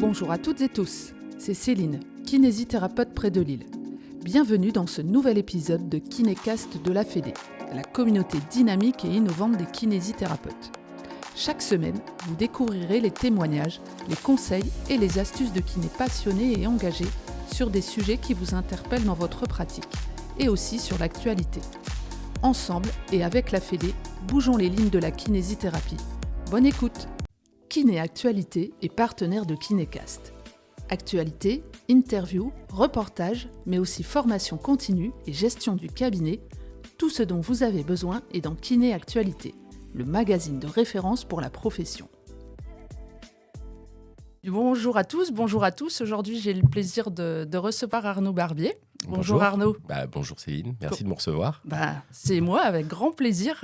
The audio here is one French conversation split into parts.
Bonjour à toutes et tous, c'est Céline, kinésithérapeute près de Lille. Bienvenue dans ce nouvel épisode de Kinécast de la Fédé, la communauté dynamique et innovante des kinésithérapeutes. Chaque semaine, vous découvrirez les témoignages, les conseils et les astuces de kinés passionnés et engagés sur des sujets qui vous interpellent dans votre pratique et aussi sur l'actualité. Ensemble et avec la Fédé, bougeons les lignes de la kinésithérapie. Bonne écoute! Kiné Actualité est partenaire de Kinécast. Actualité, interviews, reportages, mais aussi formation continue et gestion du cabinet, tout ce dont vous avez besoin est dans Kiné Actualité, le magazine de référence pour la profession. Bonjour à tous. Aujourd'hui, j'ai le plaisir de recevoir Arnaud Barbier. Bonjour Arnaud. Bonjour Céline, merci de me recevoir. C'est moi, avec grand plaisir.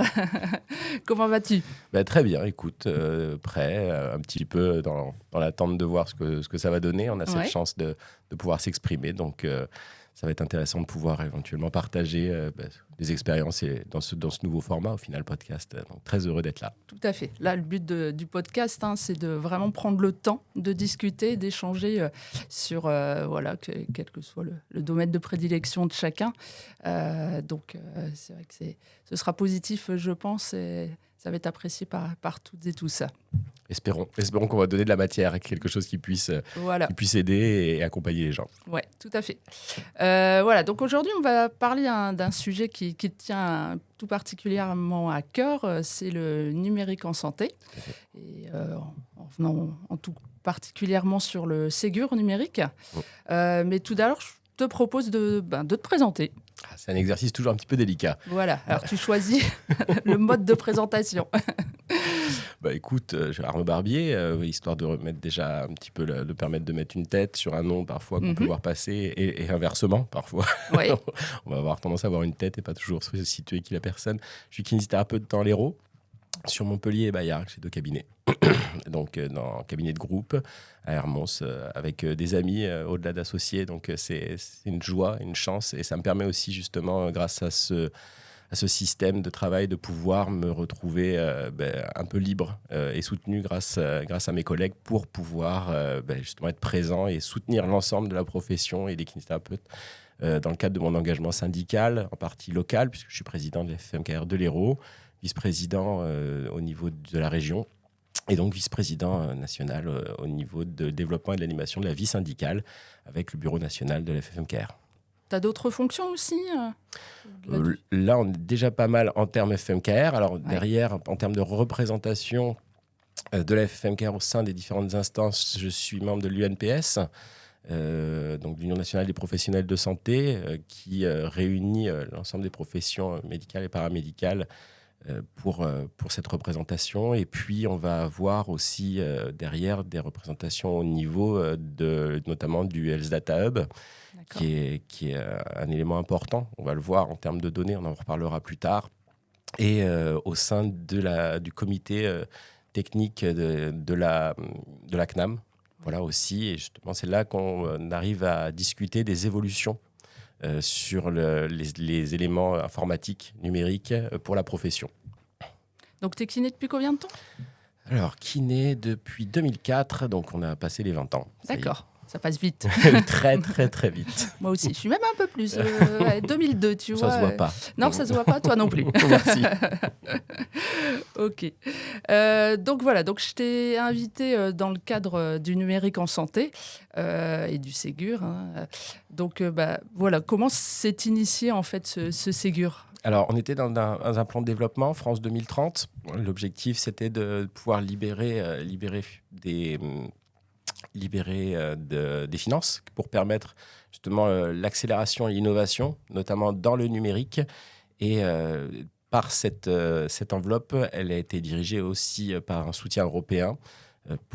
Comment vas-tu ? Très bien, écoute, prêt, un petit peu dans l'attente de voir ce que ça va donner. On a cette chance de pouvoir s'exprimer, donc ça va être intéressant de pouvoir éventuellement partager des expériences dans ce nouveau format, au final, podcast. Donc, très heureux d'être là. Tout à fait. Là, le but du podcast, c'est de vraiment prendre le temps de discuter, d'échanger sur, quel que soit le domaine de prédilection de chacun. C'est vrai que ce sera positif, je pense, et ça va être apprécié par toutes et tous. Espérons qu'on va donner de la matière, quelque chose qui puisse aider et accompagner les gens. Oui, tout à fait. Donc aujourd'hui, on va parler d'un sujet qui tient tout particulièrement à cœur, c'est le numérique en santé. Et en venant en tout particulièrement sur le Ségur numérique. Mais tout d'abord, je te propose de te présenter. C'est un exercice toujours un petit peu délicat. Voilà, alors tu choisis le mode de présentation. Écoute, j'ai Arnaud Barbier, histoire de remettre déjà un petit peu, de permettre de mettre une tête sur un nom parfois qu'on peut voir passer, et inversement parfois. Oui. On va avoir tendance à avoir une tête et pas toujours se situer qui est la personne. Je suis kinésithérapeute dans l'Hérault. Sur Montpellier et Bayard, j'ai 2 cabinets. Donc, dans un cabinet de groupe à Hermance, avec des amis au-delà d'associés. Donc, c'est une joie, une chance. Et ça me permet aussi, justement, grâce à ce système de travail, de pouvoir me retrouver un peu libre et soutenu grâce à mes collègues pour pouvoir justement être présent et soutenir l'ensemble de la profession et des kinésithérapeutes dans le cadre de mon engagement syndical, en partie local, puisque je suis président de la FMKR de l'Hérault, vice-président au niveau de la région et donc vice-président national au niveau de développement et de l'animation de la vie syndicale avec le bureau national de la FMKR. Tu as d'autres fonctions aussi Là, on est déjà pas mal en termes FMKR. Alors derrière, en termes de représentation de la FMKR au sein des différentes instances, je suis membre de l'UNPS, donc l'Union nationale des professionnels de santé, qui réunit l'ensemble des professions médicales et paramédicales pour cette représentation. Et puis, on va avoir aussi derrière des représentations au niveau notamment du Health Data Hub, qui est un élément important. On va le voir en termes de données, on en reparlera plus tard. Et au sein du comité technique de la CNAM, voilà aussi. Et justement, c'est là qu'on arrive à discuter des évolutions sur les éléments informatiques, numériques pour la profession. Donc, tu es kiné depuis combien de temps ? Alors, kiné depuis 2004, donc on a passé les 20 ans. D'accord, ça passe vite. Très, très, très vite. Moi aussi, je suis même un peu plus. 2002, tu vois. Ça se voit pas. Non, ça se voit pas, toi non plus. Merci. Ok. Donc voilà, donc je t'ai invité dans le cadre du numérique en santé et du Ségur. Donc voilà, comment s'est initié en fait ce Ségur ? Alors, on était dans un plan de développement, France 2030. L'objectif, c'était de pouvoir libérer des finances pour permettre justement l'accélération et l'innovation, notamment dans le numérique. Et par cette enveloppe, elle a été dirigée aussi par un soutien européen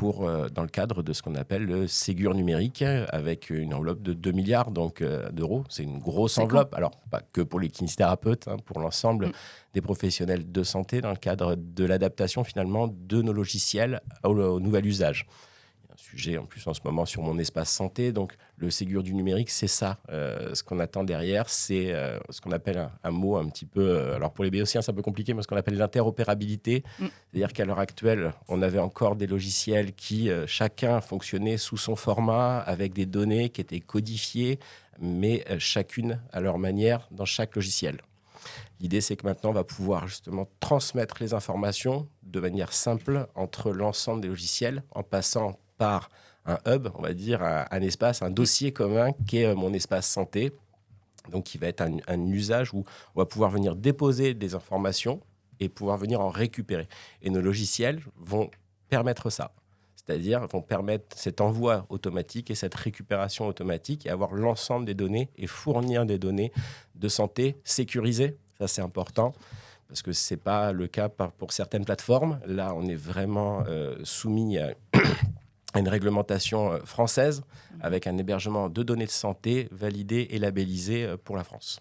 dans le cadre de ce qu'on appelle le Ségur numérique, avec une enveloppe de 2 milliards d'euros. C'est une grosse enveloppe. Alors, pas que pour les kinésithérapeutes, pour l'ensemble des professionnels de santé, dans le cadre de l'adaptation finalement de nos logiciels au nouvel usage. un sujet en plus en ce moment sur mon espace santé. Donc, le Ségur du numérique, c'est ça. Ce qu'on attend derrière, c'est ce qu'on appelle un mot un petit peu... alors, pour les béotiens, c'est un peu compliqué, mais ce qu'on appelle l'interopérabilité. C'est-à-dire qu'à l'heure actuelle, on avait encore des logiciels qui, chacun, fonctionnait sous son format, avec des données qui étaient codifiées, mais chacune à leur manière dans chaque logiciel. L'idée, c'est que maintenant, on va pouvoir justement transmettre les informations de manière simple entre l'ensemble des logiciels en passant par un hub, on va dire, un espace, un dossier commun qui est mon espace santé. Donc, qui va être un usage où on va pouvoir venir déposer des informations et pouvoir venir en récupérer. Et nos logiciels vont permettre ça. C'est-à-dire vont permettre cet envoi automatique et cette récupération automatique et avoir l'ensemble des données et fournir des données de santé sécurisées. Ça, c'est important parce que ce n'est pas le cas pour certaines plateformes. Là, on est vraiment soumis à une réglementation française avec un hébergement de données de santé validé et labellisé pour la France.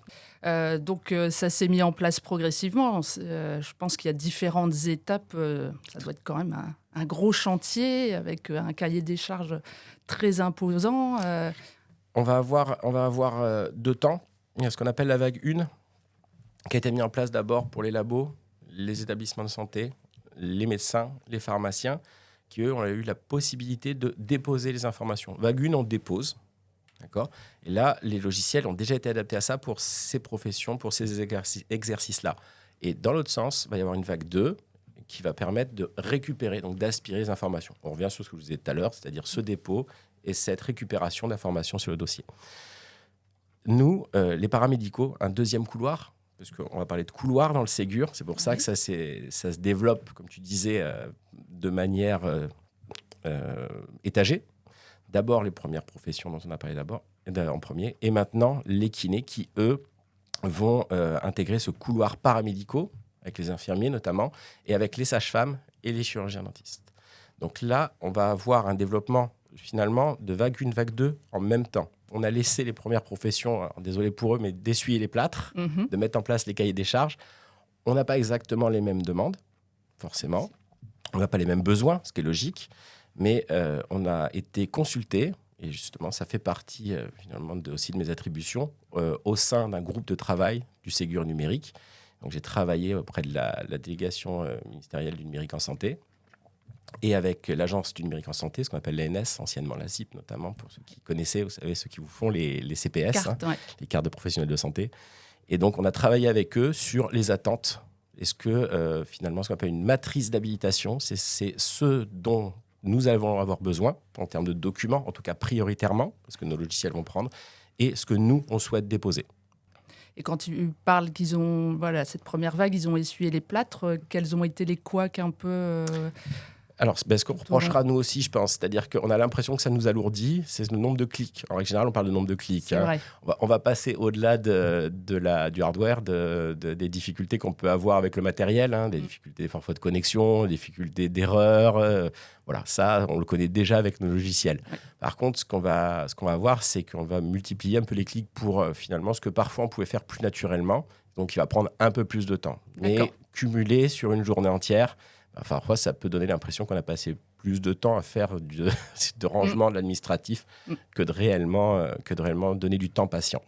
Donc, ça s'est mis en place progressivement. Je pense qu'il y a différentes étapes. Ça doit être quand même un gros chantier avec un cahier des charges très imposant. On va avoir 2 temps. Il y a ce qu'on appelle la vague 1, qui a été mis en place d'abord pour les labos, les établissements de santé, les médecins, les pharmaciens, qui, eux, ont eu la possibilité de déposer les informations. Vague 1, on dépose. D'accord ? Et là, les logiciels ont déjà été adaptés à ça pour ces professions, pour ces exercices-là. Et dans l'autre sens, il va y avoir une vague 2 qui va permettre de récupérer, donc d'aspirer les informations. On revient sur ce que je vous disais tout à l'heure, c'est-à-dire ce dépôt et cette récupération d'informations sur le dossier. Nous, les paramédicaux, un deuxième couloir, parce qu'on va parler de couloir dans le Ségur, c'est pour ça que ça se développe, comme tu disais, de manière étagée. D'abord, les premières professions dont on a parlé en premier, et maintenant, les kinés qui, eux, vont intégrer ce couloir paramédicaux, avec les infirmiers notamment, et avec les sages-femmes et les chirurgiens dentistes. Donc là, on va avoir un développement, finalement, de vague 1, vague 2 en même temps. On a laissé les premières professions, désolé pour eux, mais d'essuyer les plâtres, de mettre en place les cahiers des charges. On n'a pas exactement les mêmes demandes, forcément. On n'a pas les mêmes besoins, ce qui est logique. Mais on a été consulté, et justement, ça fait partie finalement aussi de mes attributions, au sein d'un groupe de travail du Ségur numérique. Donc, j'ai travaillé auprès de la délégation ministérielle du numérique en santé et avec l'agence du numérique en santé, ce qu'on appelle l'ANS, anciennement la CIP, notamment, pour ceux qui connaissaient, vous savez, ceux qui vous font les CPS, les cartes de professionnels de santé. Et donc, on a travaillé avec eux sur les attentes. Est-ce que, finalement, ce qu'on appelle une matrice d'habilitation, c'est ce dont nous allons avoir besoin en termes de documents, en tout cas prioritairement, parce que nos logiciels vont prendre, et ce que nous, on souhaite déposer. Et quand tu parles qu'ils ont, cette première vague, ils ont essuyé les plâtres, quels ont été les couacs un peu Alors, ce qu'on reprochera nous aussi, je pense, c'est-à-dire qu'on a l'impression que ça nous alourdit, c'est le nombre de clics. En règle générale, on parle de nombre de clics. C'est vrai. On va passer au-delà du hardware, des difficultés qu'on peut avoir avec le matériel, des difficultés parfois de connexion, des difficultés d'erreur. Voilà, ça, on le connaît déjà avec nos logiciels. Ouais. Par contre, ce qu'on va voir, c'est qu'on va multiplier un peu les clics pour finalement ce que parfois on pouvait faire plus naturellement. Donc, il va prendre un peu plus de temps. Mais cumulé sur une journée entière, parfois, ça peut donner l'impression qu'on a passé plus de temps à faire de rangement de l'administratif que de réellement donner du temps patient.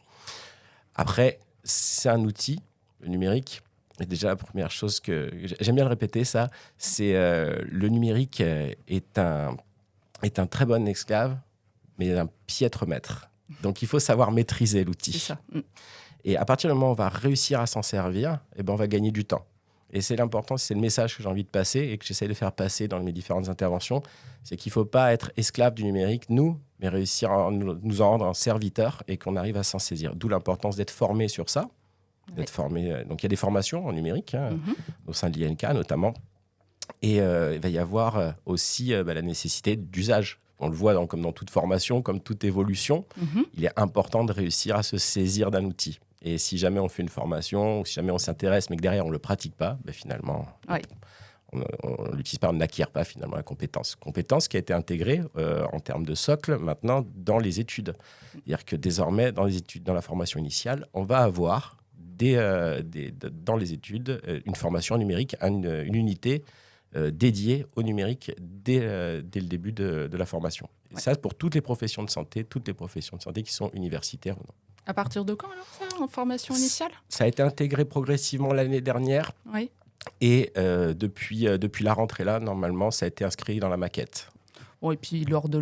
Après, c'est un outil, le numérique. Et déjà, la première chose que j'aime bien le répéter, ça, c'est le numérique est un très bon esclave, mais un piètre maître. Donc, il faut savoir maîtriser l'outil. C'est ça. Et à partir du moment où on va réussir à s'en servir, on va gagner du temps. Et c'est l'important, c'est le message que j'ai envie de passer et que j'essaie de faire passer dans mes différentes interventions, c'est qu'il ne faut pas être esclave du numérique, nous, mais réussir à nous en rendre un serviteur et qu'on arrive à s'en saisir. D'où l'importance d'être formé sur ça. D'être formé. Donc, il y a des formations en numérique, au sein de l'INK notamment. Et il va y avoir aussi la nécessité d'usage. On le voit comme dans toute formation, comme toute évolution, il est important de réussir à se saisir d'un outil. Et si jamais on fait une formation, ou si jamais on s'intéresse, mais que derrière on ne le pratique pas, finalement, on ne l'utilise pas, on n'acquiert pas finalement la compétence. Compétence qui a été intégrée en termes de socle maintenant dans les études. C'est-à-dire que désormais, dans les études, dans la formation initiale, on va avoir dans les études une formation numérique, une unité dédié au numérique dès le début de la formation. Et ça, pour toutes les professions de santé qui sont universitaires ou non. À partir de quand alors ça, en formation initiale ? Ça a été intégré progressivement l'année dernière. Oui. Et depuis la rentrée là, normalement, ça a été inscrit dans la maquette. Bon, et puis lors de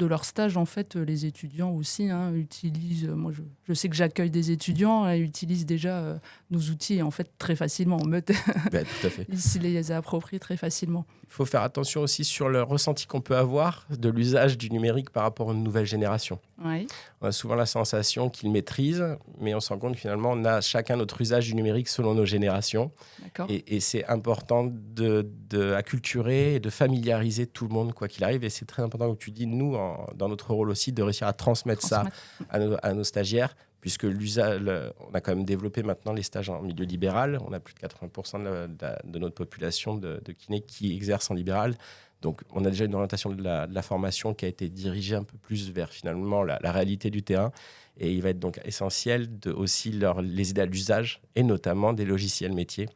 leur stage, en fait, les étudiants aussi utilisent. Moi, je sais que j'accueille des étudiants et utilisent déjà nos outils en fait très facilement. En mode, Tout à fait. ils se les approprient très facilement. Il faut faire attention aussi sur le ressenti qu'on peut avoir de l'usage du numérique par rapport à une nouvelle génération. Oui. On a souvent la sensation qu'ils maîtrisent, mais on se rend compte que finalement, on a chacun notre usage du numérique selon nos générations. D'accord. Et c'est important d'acculturer et de familiariser tout le monde, quoi qu'il arrive. Et c'est très important, comme tu dis, nous, dans notre rôle aussi, de réussir à transmettre ça à nos stagiaires, puisque on a quand même développé maintenant les stages en milieu libéral. On a plus de 80% de notre population de kinés qui exercent en libéral. Donc, on a déjà une orientation de la formation qui a été dirigée un peu plus vers finalement la réalité du terrain. Et il va être donc essentiel de aussi les aider à l'usage, et notamment des logiciels métiers.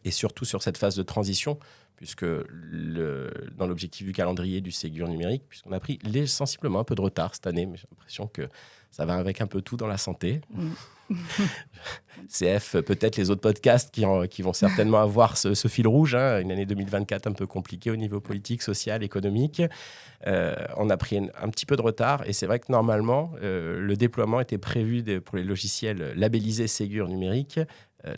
Et surtout sur cette phase de transition, puisque dans l'objectif du calendrier du Ségur numérique, puisqu'on a pris sensiblement un peu de retard cette année, mais j'ai l'impression que ça va avec un peu tout dans la santé. CF, peut-être les autres podcasts qui vont certainement avoir ce fil rouge, une année 2024 un peu compliquée au niveau politique, social, économique. On a pris un petit peu de retard et c'est vrai que normalement, le déploiement était prévu pour les logiciels labellisés Ségur numérique,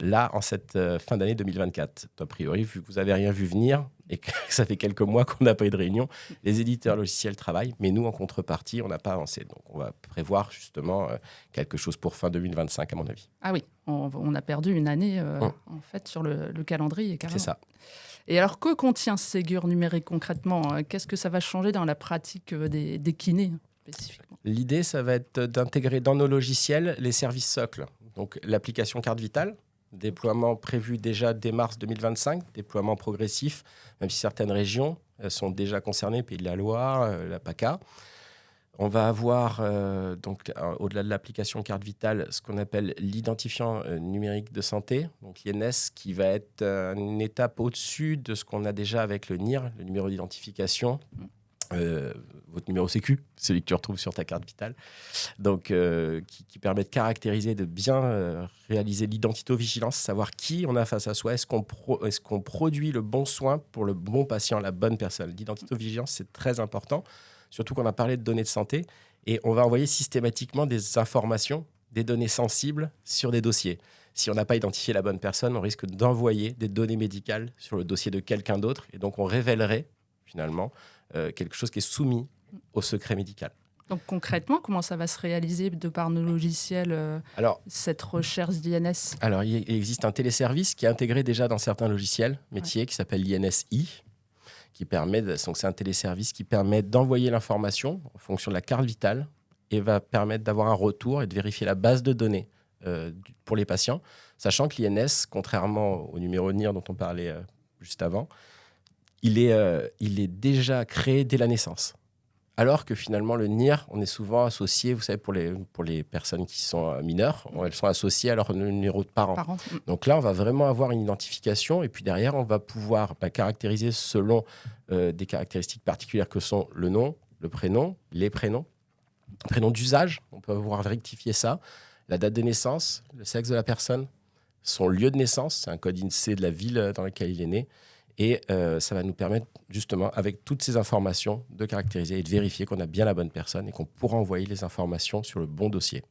là, en cette fin d'année 2024. A priori, vu que vous n'avez rien vu venir et que ça fait quelques mois qu'on n'a pas eu de réunion, les éditeurs logiciels travaillent, mais nous, en contrepartie, on n'a pas avancé. Donc, on va prévoir justement quelque chose pour fin 2025, à mon avis. Ah oui, on a perdu une année en fait sur le calendrier, carrément. C'est ça. Et alors, que contient ce Ségur numérique concrètement ? Qu'est-ce que ça va changer dans la pratique des kinés spécifiquement ? L'idée, ça va être d'intégrer dans nos logiciels les services socles. Donc, l'application Carte Vitale, déploiement prévu déjà dès mars 2025, déploiement progressif, même si certaines régions sont déjà concernées, Pays de la Loire, la PACA. On va avoir, au-delà de l'application Carte Vitale, ce qu'on appelle l'identifiant numérique de santé, donc l'INS, qui va être une étape au-dessus de ce qu'on a déjà avec le NIR, le numéro d'identification. Votre numéro sécu, celui que tu retrouves sur ta carte vitale, donc qui permet de caractériser, de bien réaliser l'identito-vigilance, savoir qui on a face à soi, est-ce qu'on produit le bon soin pour le bon patient, la bonne personne. L'identito-vigilance, c'est très important, surtout qu'on a parlé de données de santé, et on va envoyer systématiquement des informations, des données sensibles sur des dossiers. Si on n'a pas identifié la bonne personne, on risque d'envoyer des données médicales sur le dossier de quelqu'un d'autre, et donc on révélerait finalement quelque chose qui est soumis au secret médical. Donc concrètement, comment ça va se réaliser de par nos logiciels, cette recherche d'INS ? Alors, il existe un téléservice qui est intégré déjà dans certains logiciels métiers qui s'appelle l'INSI, qui permet, donc c'est un téléservice qui permet d'envoyer l'information en fonction de la carte vitale et va permettre d'avoir un retour et de vérifier la base de données pour les patients, sachant que l'INS, contrairement au numéro NIR dont on parlait juste avant, il est déjà créé dès la naissance. Alors que finalement, le NIR, on est souvent associé, vous savez, pour les personnes qui sont mineures, elles sont associées à leur numéro de parents. Donc là, on va vraiment avoir une identification et puis derrière, on va pouvoir caractériser selon des caractéristiques particulières que sont le nom, le prénom, les prénoms d'usage, on peut pouvoir rectifier ça, la date de naissance, le sexe de la personne, son lieu de naissance, c'est un code INSEE de la ville dans laquelle il est né. Et ça va nous permettre justement, avec toutes ces informations, de caractériser et de vérifier qu'on a bien la bonne personne et qu'on pourra envoyer les informations sur le bon dossier.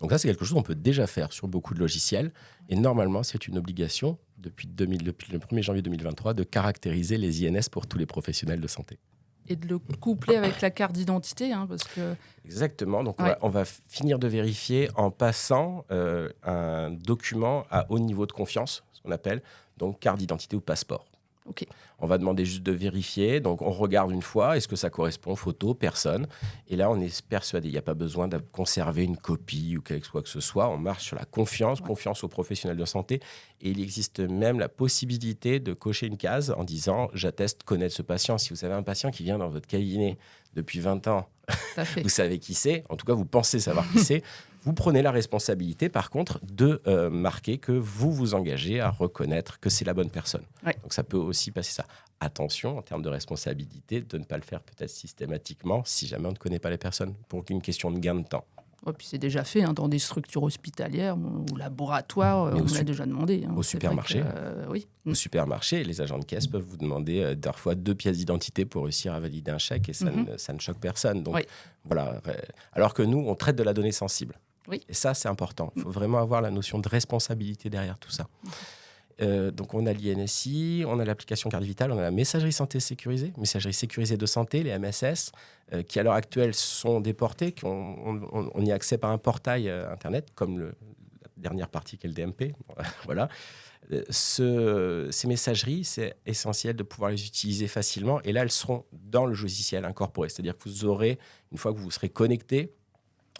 Donc ça, c'est quelque chose qu'on peut déjà faire sur beaucoup de logiciels. Et normalement, c'est une obligation depuis le 1er janvier 2023 de caractériser les INS pour tous les professionnels de santé. Et de le coupler avec la carte d'identité, parce que... Exactement. Donc, on va finir de vérifier en passant un document à haut niveau de confiance, ce qu'on appelle donc carte d'identité ou passeport. Okay. On va demander juste de vérifier. Donc, on regarde une fois, est-ce que ça correspond, photo, personne. Et là, on est persuadé. Il n'y a pas besoin de conserver une copie ou quoi que ce soit. On marche sur la confiance aux professionnels de santé Et il existe même la possibilité de cocher une case en disant « J'atteste connaître ce patient ». Si vous avez un patient qui vient dans votre cabinet depuis 20 ans, vous savez qui c'est, en tout cas vous pensez savoir qui c'est, vous prenez la responsabilité par contre de marquer que vous vous engagez à reconnaître que c'est la bonne personne. Ouais. Donc ça peut aussi passer ça. Attention en termes de responsabilité de ne pas le faire peut-être systématiquement si jamais on ne connaît pas les personnes pour une question de gain de temps. Ouais, puis c'est déjà fait dans des structures hospitalières ou laboratoires, on l'a déjà demandé. Au supermarché. Oui. Au supermarché, les agents de caisse peuvent vous demander parfois 2 pièces d'identité pour réussir à valider un chèque et ça ne choque personne. Donc, voilà. Alors que nous, on traite de la donnée sensible. Oui. Et ça, c'est important. Il faut vraiment avoir la notion de responsabilité derrière tout ça. Donc, on a l'INSI, on a l'application Carte Vitale, on a la messagerie santé sécurisée, messagerie sécurisée de santé, les MSS, qui à l'heure actuelle sont déportés, on y a accès par un portail Internet, comme la dernière partie qui est le DMP. Voilà. Ces messageries, c'est essentiel de pouvoir les utiliser facilement. Et là, elles seront dans le logiciel incorporé. C'est-à-dire que vous aurez, une fois que vous serez connecté,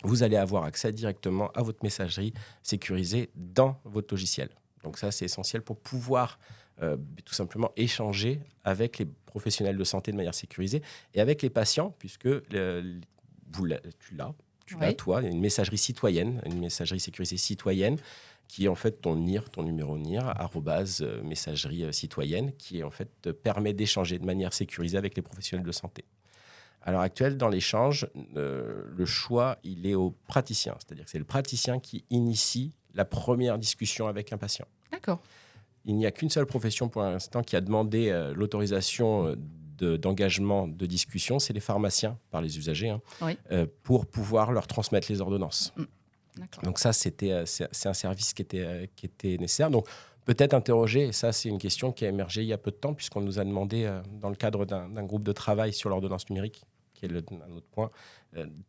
vous allez avoir accès directement à votre messagerie sécurisée dans votre logiciel. Donc ça, c'est essentiel pour pouvoir tout simplement échanger avec les professionnels de santé de manière sécurisée et avec les patients, puisque tu l'as, toi, une messagerie citoyenne, une messagerie sécurisée citoyenne, qui est en fait ton NIR, ton numéro NIR, @messagerie citoyenne, qui en fait te permet d'échanger de manière sécurisée avec les professionnels de santé. À l'heure actuelle, dans l'échange, le choix, il est au praticien. C'est-à-dire que c'est le praticien qui initie la première discussion avec un patient. D'accord. Il n'y a qu'une seule profession pour l'instant qui a demandé l'autorisation d'engagement de discussion, c'est les pharmaciens, par les usagers, pour pouvoir leur transmettre les ordonnances. Donc ça, c'est un service qui était nécessaire. Donc peut-être interroger, et ça c'est une question qui a émergé il y a peu de temps, puisqu'on nous a demandé, dans le cadre d'un groupe de travail sur l'ordonnance numérique, qui est un autre point,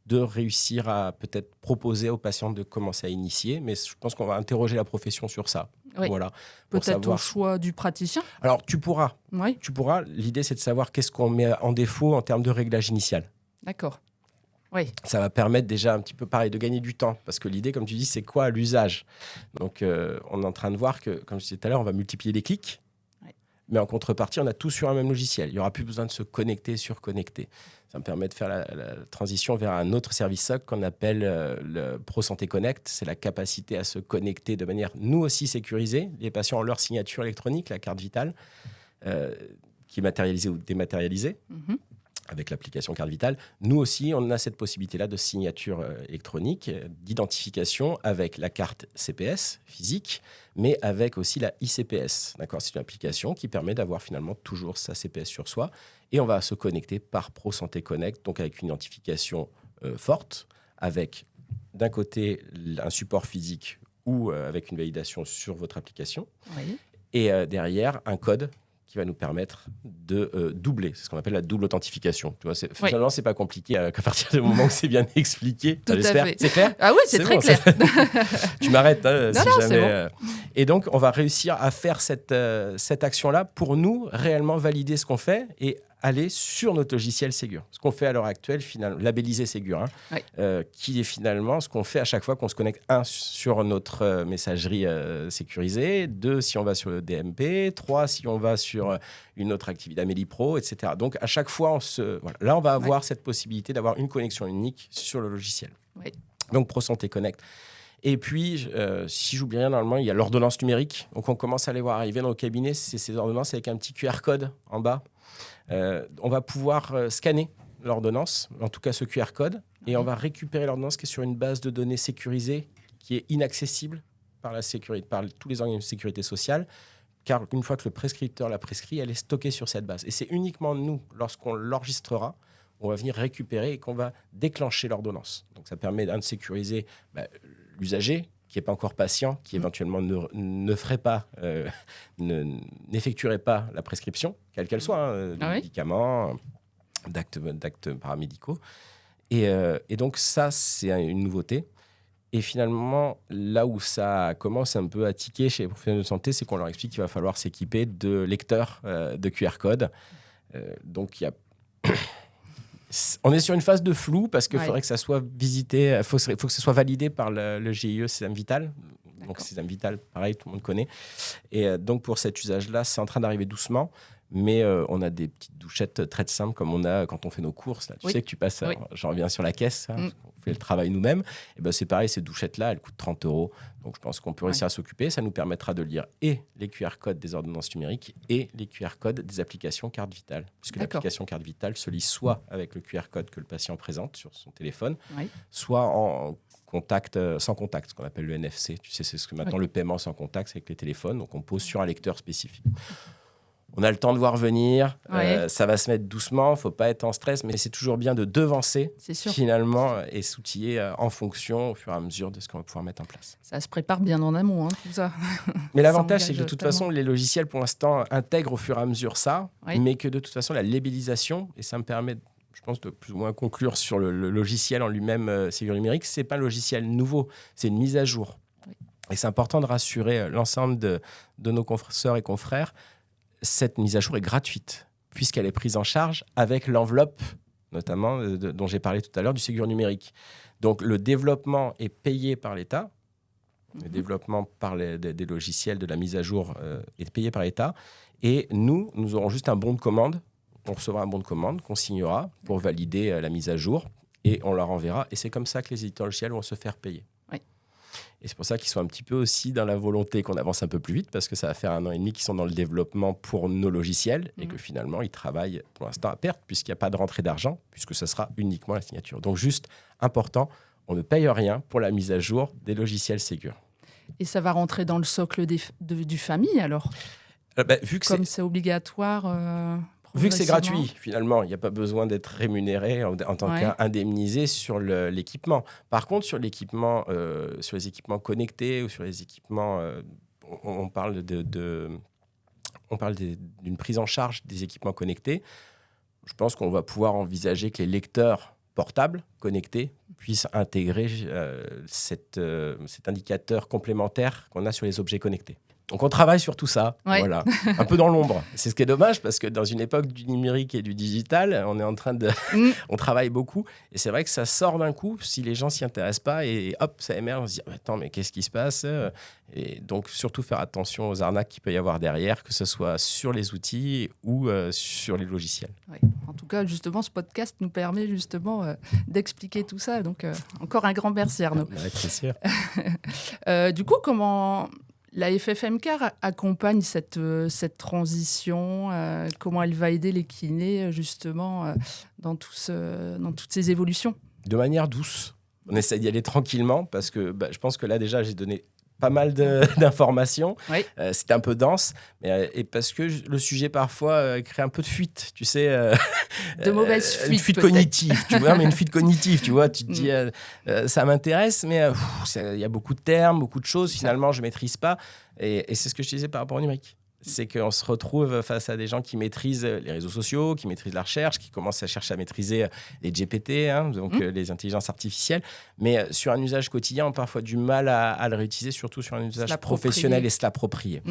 de réussir à peut-être proposer aux patients de commencer à initier. Mais je pense qu'on va interroger la profession sur ça. Oui. Voilà, peut-être au choix du praticien. Alors, tu pourras. Oui. Tu pourras. L'idée, c'est de savoir qu'est-ce qu'on met en défaut en termes de réglage initial. D'accord. Oui. Ça va permettre déjà un petit peu, pareil, de gagner du temps. Parce que l'idée, comme tu dis, c'est quoi l'usage ? Donc, on est en train de voir que, comme je disais tout à l'heure, on va multiplier les clics. Mais en contrepartie, on a tout sur un même logiciel. Il n'y aura plus besoin de se connecter, surconnecter. Ça me permet de faire la transition vers un autre service SOC qu'on appelle le Pro Santé Connect. C'est la capacité à se connecter de manière, nous aussi, sécurisée. Les patients ont leur signature électronique, la carte vitale, qui est matérialisée ou dématérialisée. Avec l'application Carte Vitale. Nous aussi, on a cette possibilité-là de signature électronique, d'identification avec la carte CPS physique, mais avec aussi la ICPS. D'accord ? C'est une application qui permet d'avoir finalement toujours sa CPS sur soi. Et on va se connecter par Pro Santé Connect, donc avec une identification forte, avec d'un côté un support physique ou avec une validation sur votre application. Oui. Et derrière, un code qui va nous permettre de doubler. C'est ce qu'on appelle la double authentification. Tu vois, finalement, c'est pas compliqué à partir du moment où c'est bien expliqué. Tout à fait. C'est clair ? Ah oui, c'est très clair. Tu m'arrêtes si jamais. C'est bon. Et donc, on va réussir à faire cette action-là pour nous réellement valider ce qu'on fait et aller sur notre logiciel Ségur. Ce qu'on fait à l'heure actuelle, finalement, labellisé Ségur, qui est finalement ce qu'on fait à chaque fois qu'on se connecte, sur notre messagerie sécurisée, 2, si on va sur le DMP, 3, si on va sur une autre activité, Amélie Pro, etc. Donc, à chaque fois, là, on va avoir cette possibilité d'avoir une connexion unique sur le logiciel. Oui. Donc, Pro Santé Connect. Et puis, si j'oublie rien, normalement, il y a l'ordonnance numérique. Donc, on commence à les voir arriver dans le cabinet. C'est ces ordonnances avec un petit QR code en bas. On va pouvoir scanner l'ordonnance, en tout cas ce QR code, et on va récupérer l'ordonnance qui est sur une base de données sécurisée, qui est inaccessible par tous les organismes de sécurité sociale, car une fois que le prescripteur l'a prescrit, elle est stockée sur cette base. Et c'est uniquement nous, lorsqu'on l'enregistrera, on va venir récupérer et qu'on va déclencher l'ordonnance. Donc ça permet de sécuriser l'usager, qui n'est pas encore patient, qui éventuellement n'effectuerait pas la prescription, quelle qu'elle soit, de médicaments, d'actes paramédicaux. Et donc ça, c'est une nouveauté. Et finalement, là où ça commence un peu à tiquer chez les professionnels de santé, c'est qu'on leur explique qu'il va falloir s'équiper de lecteurs de QR code. Donc, on est sur une phase de flou parce qu'il faudrait que ça soit visité, il faut que ça soit validé par le GIE Système Vital. Donc, Sésame Vital, pareil, tout le monde connaît. Et donc, pour cet usage-là, c'est en train d'arriver doucement. Mais on a des petites douchettes très simples comme on a quand on fait nos courses. Là. Tu sais que tu passes, j'en reviens sur la caisse, on fait le travail nous-mêmes. Et ben c'est pareil, ces douchettes-là, elles coûtent 30 €. Donc je pense qu'on peut réussir à s'occuper. Ça nous permettra de lire et les QR codes des ordonnances numériques et les QR codes des applications carte vitale. Puisque l'application carte vitale se lit soit avec le QR code que le patient présente sur son téléphone, soit en contact, sans contact, ce qu'on appelle le NFC. Tu sais, c'est ce que maintenant le paiement sans contact, c'est avec les téléphones. Donc on pose sur un lecteur spécifique. On a le temps de voir venir, ça va se mettre doucement, il ne faut pas être en stress, mais c'est toujours bien de devancer finalement et s'outiller en fonction au fur et à mesure de ce qu'on va pouvoir mettre en place. Ça se prépare bien en amont, tout ça. Mais l'avantage, c'est que de toute façon, les logiciels pour l'instant intègrent au fur et à mesure ça, mais que de toute façon, la labellisation, et ça me permet, je pense, de plus ou moins conclure sur le logiciel en lui-même, Ségur numérique, ce n'est pas un logiciel nouveau, c'est une mise à jour. Et c'est important de rassurer l'ensemble de nos confrères et confrères. Cette mise à jour est gratuite, puisqu'elle est prise en charge avec l'enveloppe, notamment dont j'ai parlé tout à l'heure, du Ségur numérique. Donc, le développement est payé par l'État. Le développement des logiciels de la mise à jour est payé par l'État. Et nous aurons juste un bon de commande. On recevra un bon de commande qu'on signera pour valider la mise à jour. Et on leur enverra. Et c'est comme ça que les éditeurs logiciels vont se faire payer. Et c'est pour ça qu'ils sont un petit peu aussi dans la volonté qu'on avance un peu plus vite, parce que ça va faire 1 an et demi qu'ils sont dans le développement pour nos logiciels et que finalement, ils travaillent pour l'instant à perte, puisqu'il n'y a pas de rentrée d'argent, puisque ce sera uniquement la signature. Donc, juste important, on ne paye rien pour la mise à jour des logiciels Ségur. Et ça va rentrer dans le socle du famille, alors vu que comme c'est obligatoire Vu que c'est gratuit, finalement, il n'y a pas besoin d'être rémunéré en tant qu'indemnisé sur l'équipement. Par contre, sur l'équipement, sur les équipements connectés ou sur les équipements, on parle d'une prise en charge des équipements connectés. Je pense qu'on va pouvoir envisager que les lecteurs portables connectés puissent intégrer cet indicateur complémentaire qu'on a sur les objets connectés. Donc, on travaille sur tout ça, voilà, un peu dans l'ombre. C'est ce qui est dommage, parce que dans une époque du numérique et du digital, on est en train de... on travaille beaucoup. Et c'est vrai que ça sort d'un coup si les gens ne s'y intéressent pas. Et hop, ça émerge, on se dit « Attends, mais qu'est-ce qui se passe ?» Et donc, surtout faire attention aux arnaques qu'il peut y avoir derrière, que ce soit sur les outils ou sur les logiciels. En tout cas, justement, ce podcast nous permet justement d'expliquer tout ça. Donc, encore un grand merci, Arnaud. Bien sûr. Du coup, comment... La FFM-Care accompagne cette transition, comment elle va aider les kinés justement dans toutes ces évolutions? De manière douce. On essaie d'y aller tranquillement parce que je pense que là déjà j'ai donné pas mal d'informations. C'était un peu dense, et parce que le sujet parfois crée un peu de fuite, tu sais. De mauvaise fuite. Une fuite cognitive, tu vois, mais une fuite cognitive, tu vois. Tu te dis, ça m'intéresse, mais il y a beaucoup de termes, beaucoup de choses, finalement, je ne maîtrise pas. Et c'est ce que je te disais par rapport au numérique. C'est qu'on se retrouve face à des gens qui maîtrisent les réseaux sociaux, qui maîtrisent la recherche, qui commencent à chercher à maîtriser les GPT, donc les intelligences artificielles. Mais sur un usage quotidien, on a parfois du mal à le réutiliser, surtout sur un usage professionnel et se l'approprier.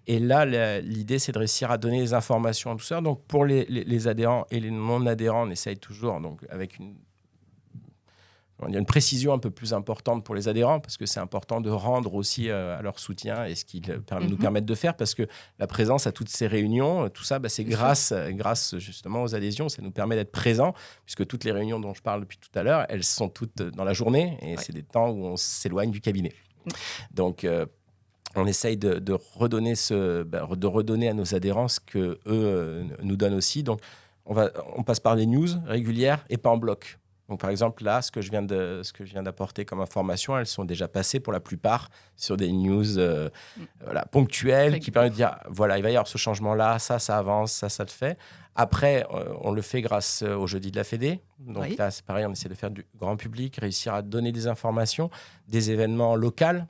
Et là, l'idée, c'est de réussir à donner les informations en douceur. Donc, pour les adhérents et les non-adhérents, on essaye toujours, donc, avec il y a une précision un peu plus importante pour les adhérents, parce que c'est important de rendre aussi à leur soutien et ce qu'ils nous permettent de faire, parce que la présence à toutes ces réunions, tout ça, c'est grâce justement aux adhésions. Ça nous permet d'être présents, puisque toutes les réunions dont je parle depuis tout à l'heure, elles sont toutes dans la journée, et c'est des temps où on s'éloigne du cabinet. Donc, on essaye de redonner à nos adhérents ce qu'eux nous donnent aussi. Donc, on passe par des news régulières et pas en bloc. Donc, par exemple, là, ce que je viens d'apporter comme information, elles sont déjà passées pour la plupart sur des news ponctuelles qui permettent de dire, voilà, il va y avoir ce changement-là, ça avance, ça le fait. Après, on le fait grâce au jeudi de la Fédé. Donc là, c'est pareil, on essaie de faire du grand public, réussir à donner des informations, des événements locaux.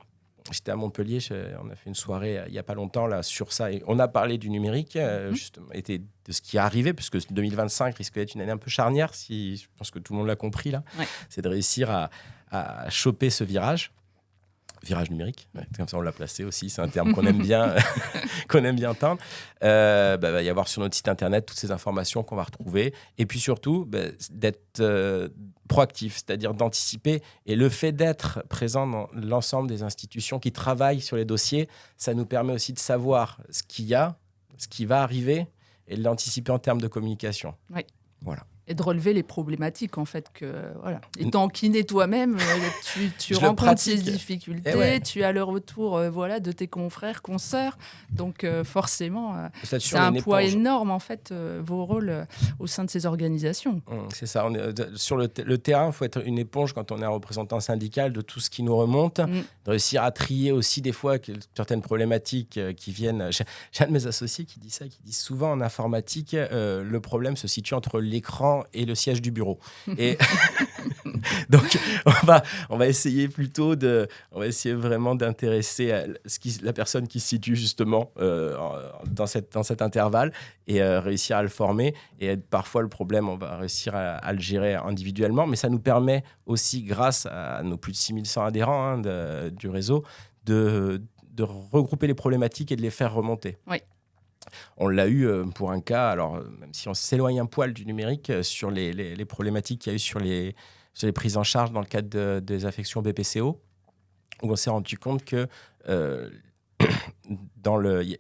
J'étais à Montpellier, on a fait une soirée il n'y a pas longtemps là, sur ça. Et on a parlé du numérique, justement, et de ce qui est arrivé, puisque 2025 risque d'être une année un peu charnière, je pense que tout le monde l'a compris là. C'est de réussir à choper ce virage. Virage numérique, comme ça on l'a placé aussi, c'est un terme qu'on aime bien, qu'on aime bien entendre. Va y avoir sur notre site internet toutes ces informations qu'on va retrouver. Et puis surtout, d'être proactif, c'est-à-dire d'anticiper. Et le fait d'être présent dans l'ensemble des institutions qui travaillent sur les dossiers, ça nous permet aussi de savoir ce qu'il y a, ce qui va arriver, et de l'anticiper en termes de communication. Oui. Voilà. Et de relever les problématiques, en fait. Étant kiné toi-même, tu rencontres ces difficultés, tu as le retour de tes confrères, consoeurs. Donc, forcément, c'est un poids énorme, en fait, vos rôles au sein de ces organisations. C'est ça. Sur le terrain, il faut être une éponge quand on est un représentant syndical de tout ce qui nous remonte, de réussir à trier aussi des fois certaines problématiques qui viennent. J'ai un de mes associés qui dit ça, qui dit souvent en informatique, le problème se situe entre l'écran et le siège du bureau. Et donc, on va essayer vraiment d'intéresser la personne qui se situe justement dans cet intervalle et réussir à le former. Et parfois, le problème, on va réussir à le gérer individuellement, mais ça nous permet aussi, grâce à nos plus de 6100 adhérents du réseau, de regrouper les problématiques et de les faire remonter. Oui. On l'a eu pour un cas, alors même si on s'éloigne un poil du numérique, sur les problématiques qu'il y a eu sur les prises en charge dans le cadre des affections BPCO, où on s'est rendu compte que il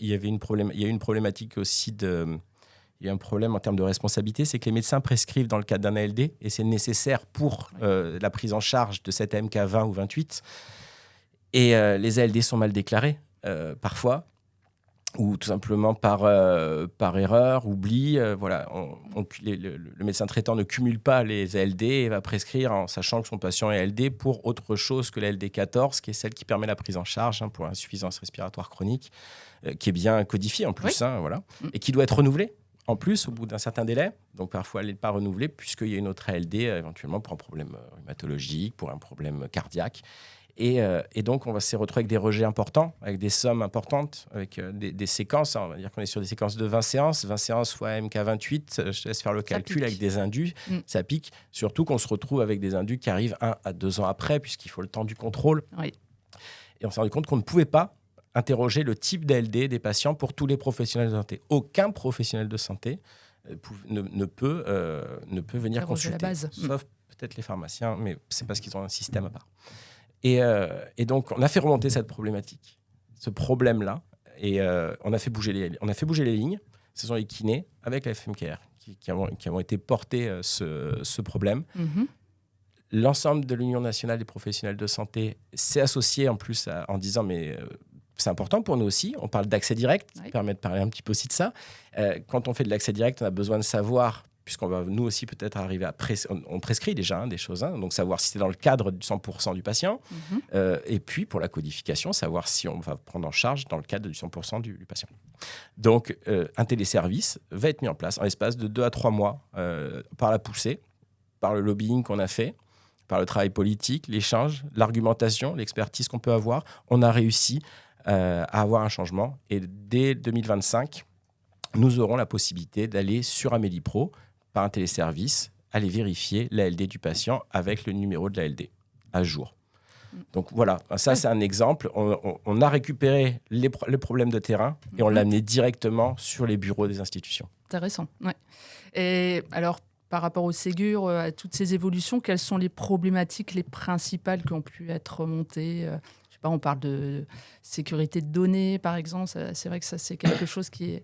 y a eu une problématique aussi il y a un problème en termes de responsabilité, c'est que les médecins prescrivent dans le cadre d'un ALD, et c'est nécessaire pour la prise en charge de cette AMK 20 ou 28. Et les ALD sont mal déclarés, parfois, ou tout simplement par erreur, oubli. Le médecin traitant ne cumule pas les ALD et va prescrire en sachant que son patient est ALD pour autre chose que la LD 14, qui est celle qui permet la prise en charge pour l'insuffisance respiratoire chronique, qui est bien codifiée en plus, et qui doit être renouvelée en plus au bout d'un certain délai. Donc parfois, elle n'est pas renouvelée puisqu'il y a une autre ALD éventuellement pour un problème rhumatologique, pour un problème cardiaque. Et donc, on va se retrouver avec des rejets importants, avec des sommes importantes, avec des séquences. On va dire qu'on est sur des séquences de 20 séances. 20 séances fois MK28, je te laisse faire le calcul avec des indus. Ça pique. Surtout qu'on se retrouve avec des indus qui arrivent 1 à 2 ans après, puisqu'il faut le temps du contrôle. Oui. Et on s'est rendu compte qu'on ne pouvait pas interroger le type d'ALD des patients pour tous les professionnels de santé. Aucun professionnel de santé ne peut venir consulter, la base. Sauf peut-être les pharmaciens, mais c'est parce qu'ils ont un système à part. Et donc, on a fait remonter cette problématique, ce problème-là, et on a fait bouger les lignes. Ce sont les kinés, avec la FMKR, qui ont été portés ce problème. L'ensemble de l'Union nationale des professionnels de santé s'est associé en plus en disant mais c'est important pour nous aussi. On parle d'accès direct, ça permet de parler un petit peu aussi de ça. Quand on fait de l'accès direct, on a besoin de savoir, puisqu'on va nous aussi peut-être arriver à on prescrit déjà des choses, donc savoir si c'est dans le cadre du 100% du patient, et puis pour la codification, savoir si on va prendre en charge dans le cadre du 100% du patient. Donc un téléservice va être mis en place en l'espace de 2 à 3 mois par la poussée, par le lobbying qu'on a fait, par le travail politique, l'échange, l'argumentation, l'expertise qu'on peut avoir. On a réussi à avoir un changement, et dès 2025, nous aurons la possibilité d'aller sur Amélie-Pro, par un téléservice, aller vérifier l'ALD du patient avec le numéro de l'ALD à jour. Donc voilà, ça c'est un exemple. On a récupéré les problèmes de terrain et on l'a amené directement sur les bureaux des institutions. Intéressant, ouais. Et alors, par rapport au Ségur, à toutes ces évolutions, quelles sont les problématiques les principales qui ont pu être remontées ? Je sais pas, on parle de sécurité de données, par exemple. C'est vrai que ça, c'est quelque chose qui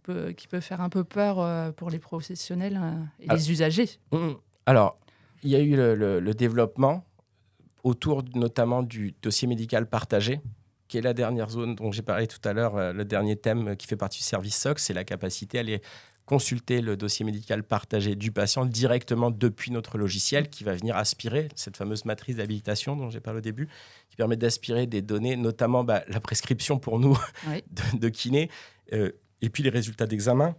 peut faire un peu peur pour les professionnels et les usagers. Alors, il y a eu le développement autour notamment du dossier médical partagé, qui est la dernière zone dont j'ai parlé tout à l'heure, le dernier thème qui fait partie du service SOC, c'est la capacité à aller consulter le dossier médical partagé du patient directement depuis notre logiciel, qui va venir aspirer cette fameuse matrice d'habilitation dont j'ai parlé au début, qui permet d'aspirer des données, notamment la prescription pour nous de kiné, et puis les résultats d'examen,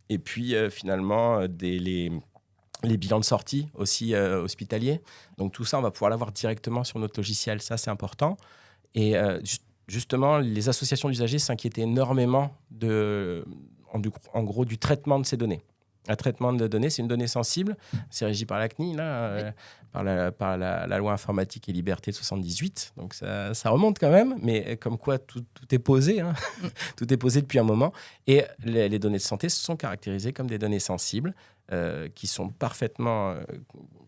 et puis finalement les bilans de sortie aussi hospitaliers. Donc tout ça, on va pouvoir l'avoir directement sur notre logiciel. Ça, c'est important. Et justement, les associations d'usagers s'inquiétaient énormément en gros du traitement de ces données. Un traitement de données, c'est une donnée sensible. C'est régi par la CNIL, par la loi informatique et liberté de 78. Donc ça remonte quand même, mais comme quoi tout est posé. Tout est posé depuis un moment. Et les données de santé sont caractérisées comme des données sensibles qui sont parfaitement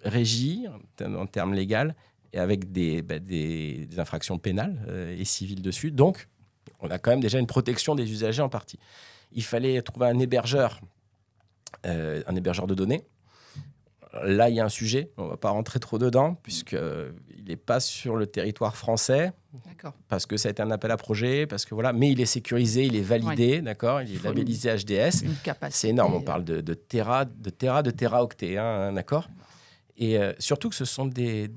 régies en termes légaux et avec des infractions pénales et civiles dessus. Donc, on a quand même déjà une protection des usagers en partie. Il fallait trouver un hébergeur de données. Là, il y a un sujet, on ne va pas rentrer trop dedans, puisqu'il n'est pas sur le territoire français, parce que ça a été un appel à projet, mais il est sécurisé, il est validé, d'accord, il est labellisé HDS. C'est énorme, on parle de téraoctets, d'accord. Et surtout que ce sont des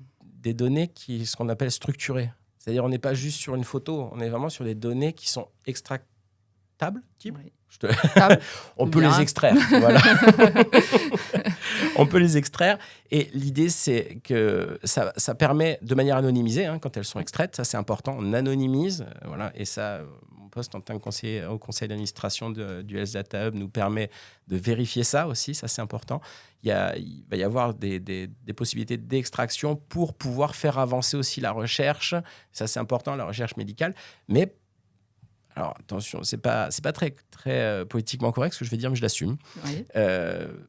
données ce qu'on appelle structurées. C'est-à-dire on n'est pas juste sur une photo, on est vraiment sur des données qui sont extractables, on peut les extraire. Voilà. On peut les extraire. Et l'idée, c'est que ça permet, de manière anonymisée, quand elles sont extraites, ça c'est important, on anonymise. Voilà, et ça, mon poste en tant que conseiller au conseil d'administration du Health Data Hub nous permet de vérifier ça aussi, ça c'est important. Il va y avoir des possibilités d'extraction pour pouvoir faire avancer aussi la recherche. Ça c'est important, la recherche médicale. Mais alors, attention, c'est pas très, très politiquement correct ce que je vais dire, mais je l'assume. Oui.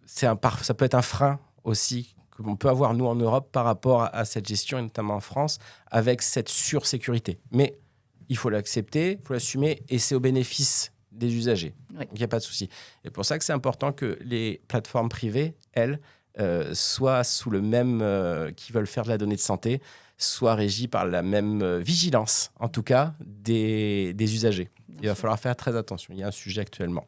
Ça peut être un frein aussi qu'on peut avoir, nous, en Europe, par rapport à cette gestion, et notamment en France, avec cette sursécurité. Mais il faut l'accepter, il faut l'assumer, et c'est au bénéfice des usagers. Oui. Donc, il n'y a pas de souci. Et pour ça que c'est important que les plateformes privées, elles, soient sous le même... qui veulent faire de la donnée de santé, soient régies par la même vigilance, en tout cas, des usagers. Il va falloir faire très attention. Il y a un sujet actuellement.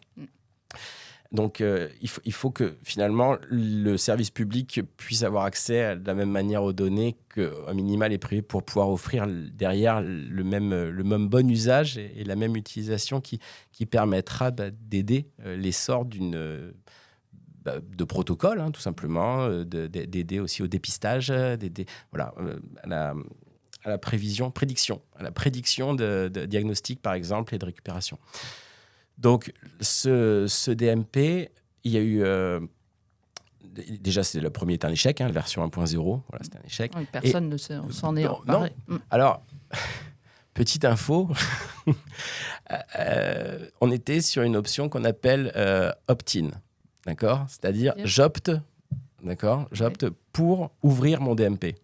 Donc, il faut que, finalement, le service public puisse avoir accès de la même manière aux données qu'un minimal est prévu pour pouvoir offrir derrière le même bon usage et la même utilisation qui permettra d'aider l'essor de protocoles, tout simplement, d'aider aussi au dépistage, d'aider à la prédiction de diagnostic, par exemple, et de récupération. Donc, ce DMP, il y a eu... déjà, le premier est un échec, la version 1.0, voilà, c'est un échec. Oui, personne ne s'en est emparé. Alors, petite info, on était sur une option qu'on appelle opt-in, d'accord ? C'est-à-dire, j'opte pour ouvrir mon DMP.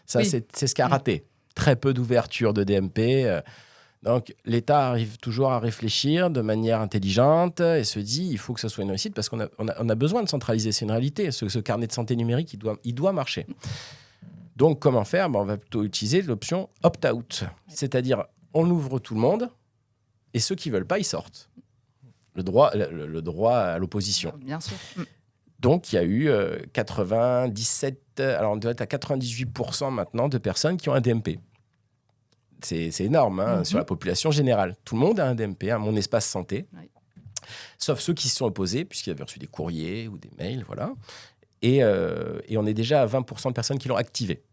Ça, c'est ce qui a raté. Très peu d'ouverture de DMP. Donc, l'État arrive toujours à réfléchir de manière intelligente et se dit il faut que ça soit une réussite parce qu'on a besoin de centraliser. C'est une réalité. Ce carnet de santé numérique, il doit marcher. Donc, comment faire ? On va plutôt utiliser l'option opt-out. C'est-à-dire, on ouvre tout le monde et ceux qui ne veulent pas, ils sortent. Le droit à l'opposition. Bien sûr. Donc, il y a eu 97... Alors, on doit être à 98% maintenant de personnes qui ont un DMP. C'est énorme sur la population générale. Tout le monde a un DMP, mon espace santé. Oui. Sauf ceux qui se sont opposés, puisqu'ils avaient reçu des courriers ou des mails, voilà. Et on est déjà à 20% de personnes qui l'ont activé.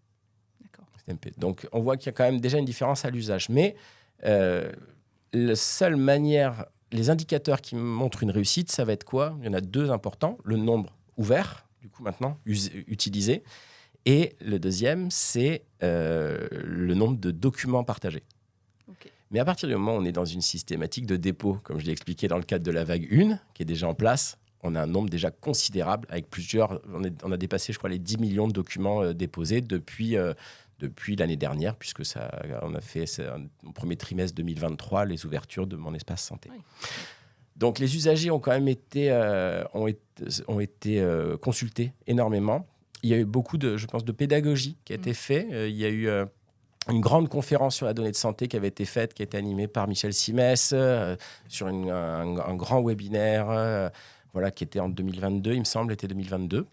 D'accord. DMP. Donc, on voit qu'il y a quand même déjà une différence à l'usage. Mais la seule manière... Les indicateurs qui montrent une réussite, ça va être quoi ? Il y en a deux importants. Le nombre ouvert, du coup, maintenant, utilisé. Et le deuxième, c'est le nombre de documents partagés. Okay. Mais à partir du moment où on est dans une systématique de dépôt, comme je l'ai expliqué dans le cadre de la vague 1, qui est déjà en place, on a un nombre déjà considérable, avec plusieurs... On a dépassé, je crois, les 10 millions de documents déposés depuis l'année dernière, puisque on a fait au premier trimestre 2023 les ouvertures de mon espace santé. Oui. Donc les usagers ont quand même été consultés énormément. Il y a eu beaucoup de pédagogie qui a été faite. Il y a eu une grande conférence sur la donnée de santé qui avait été faite, qui a été animée par Michel Simès, sur un grand webinaire qui était en 2022, il me semble, était 2022.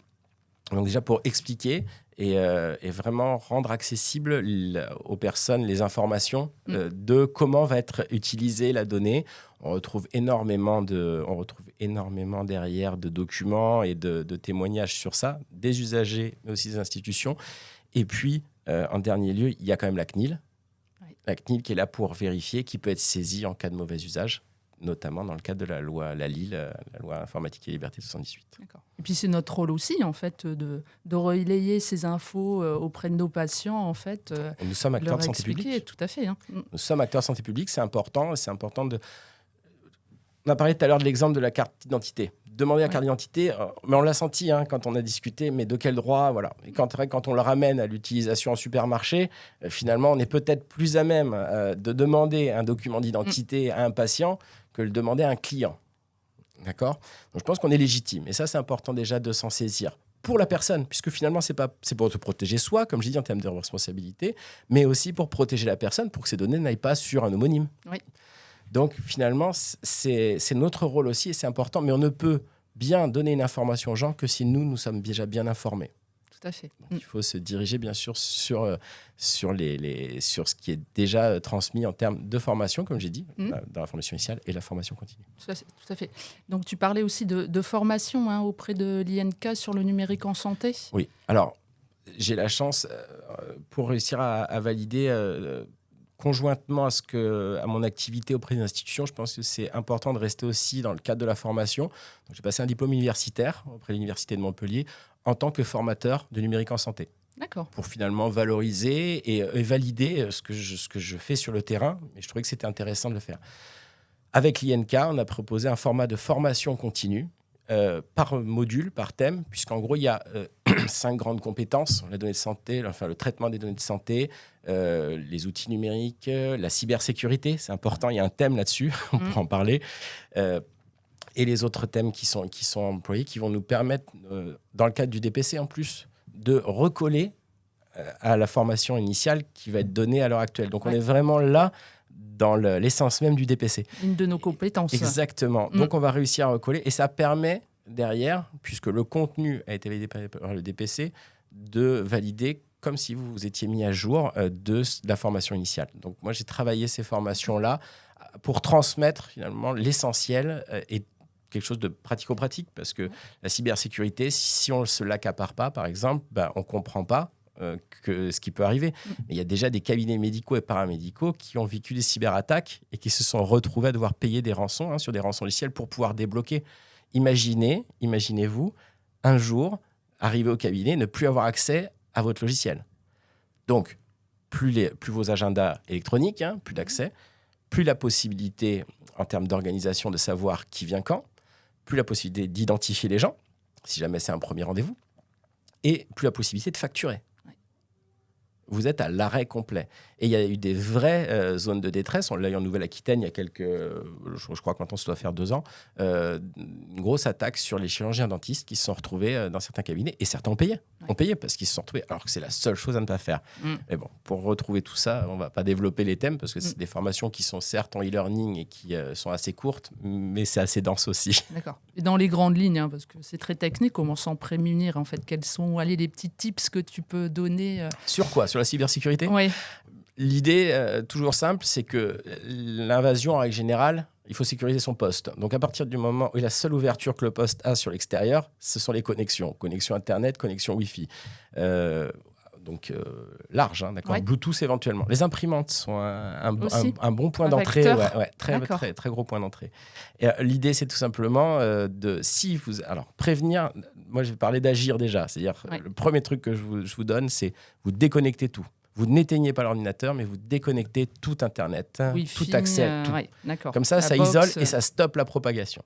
Donc déjà pour expliquer et vraiment rendre accessible aux personnes les informations de comment va être utilisée la donnée. On retrouve énormément derrière de documents et de témoignages sur ça, des usagers, mais aussi des institutions. Et puis, en dernier lieu, il y a quand même la CNIL. Oui. La CNIL qui est là pour vérifier, qui peut être saisie en cas de mauvais usage. notamment dans le cadre de la loi LIL, la loi informatique et liberté de 78. D'accord. Et puis c'est notre rôle aussi, en fait, de relayer ces infos auprès de nos patients, en fait. Nous sommes acteurs de santé publique. Tout à fait. Hein. Nous sommes acteurs de santé publique, c'est important de... On a parlé tout à l'heure de l'exemple de la carte d'identité. Demander la carte d'identité, mais on l'a senti quand on a discuté, mais de quel droit, voilà. Et quand on le ramène à l'utilisation en supermarché, finalement, on est peut-être plus à même de demander un document d'identité à un patient que le demander à un client. D'accord ? Donc, je pense qu'on est légitime. Et ça, c'est important déjà de s'en saisir. Pour la personne, puisque finalement, c'est pour se protéger soi, comme j'ai dit, en termes de responsabilité, mais aussi pour protéger la personne, pour que ces données n'aillent pas sur un homonyme. Oui. Donc, finalement, c'est notre rôle aussi et c'est important. Mais on ne peut bien donner une information aux gens que si nous sommes déjà bien informés. Tout à fait. Donc, il faut se diriger, bien sûr, sur ce qui est déjà transmis en termes de formation, comme j'ai dit, dans la formation initiale et la formation continue. Tout à fait. Donc, tu parlais aussi de formation auprès de l'INK sur le numérique en santé. Oui. Alors, j'ai la chance, pour réussir à valider... conjointement à mon activité auprès des institutions, je pense que c'est important de rester aussi dans le cadre de la formation. Donc, j'ai passé un diplôme universitaire auprès de l'Université de Montpellier en tant que formateur de numérique en santé. D'accord. Pour finalement valoriser et valider ce que je fais sur le terrain. Et je trouvais que c'était intéressant de le faire. Avec l'INK, on a proposé un format de formation continue par module, par thème, puisqu'en gros, il y a 5 grandes compétences, la donnée de santé, le traitement des données de santé, les outils numériques, la cybersécurité, c'est important, il y a un thème là-dessus, on pourra en parler, et les autres thèmes qui sont employés, qui vont nous permettre, dans le cadre du DPC en plus, de recoller à la formation initiale qui va être donnée à l'heure actuelle. Donc on est vraiment là dans l'essence même du DPC. Une de nos compétences. Exactement. Donc, on va réussir à recoller. Et ça permet, derrière, puisque le contenu a été validé par le DPC, de valider comme si vous vous étiez mis à jour de la formation initiale. Donc, moi, j'ai travaillé ces formations-là pour transmettre, finalement, l'essentiel et quelque chose de pratico-pratique. Parce que la cybersécurité, si on ne se l'accapare pas, par exemple, on ne comprend pas ce qui peut arriver. Mais il y a déjà des cabinets médicaux et paramédicaux qui ont vécu des cyberattaques et qui se sont retrouvés à devoir payer des rançons, sur des rançons logicielles pour pouvoir débloquer. Imaginez-vous, un jour, arriver au cabinet, ne plus avoir accès à votre logiciel. Donc, plus vos agendas électroniques, plus d'accès, plus la possibilité, en termes d'organisation, de savoir qui vient quand, plus la possibilité d'identifier les gens, si jamais c'est un premier rendez-vous, et plus la possibilité de facturer. Vous êtes à l'arrêt complet. Et il y a eu des vraies zones de détresse. On l'a eu en Nouvelle-Aquitaine il y a je crois que maintenant ça doit faire 2 ans, une grosse attaque sur les chirurgiens dentistes qui se sont retrouvés dans certains cabinets. Et certains ont payé. Ont payé parce qu'ils se sont retrouvés, alors que c'est la seule chose à ne pas faire. Mais bon, pour retrouver tout ça, on ne va pas développer les thèmes parce que c'est des formations qui sont certes en e-learning et qui sont assez courtes, mais c'est assez dense aussi. D'accord. Et dans les grandes lignes, parce que c'est très technique, comment s'en prémunir en fait? Quels sont les petits tips que tu peux donner Sur quoi? Sur la cybersécurité? Oui. L'idée, toujours simple, c'est que l'invasion, en règle générale, il faut sécuriser son poste. Donc, à partir du moment où la seule ouverture que le poste a sur l'extérieur, ce sont les connexions. Connexion Internet, connexion Wi-Fi. Donc, large, d'accord. Ouais. Bluetooth éventuellement. Les imprimantes sont un bon point d'entrée. Très gros point d'entrée. Et, l'idée, c'est tout simplement prévenir. Moi, je vais parler d'agir déjà. C'est-à-dire, le premier truc que je vous donne, c'est vous déconnecter tout. Vous n'éteignez pas l'ordinateur, mais vous déconnectez tout Internet, Wi-Fi, tout accès. Tout. Comme ça, ça isole et ça stoppe la propagation.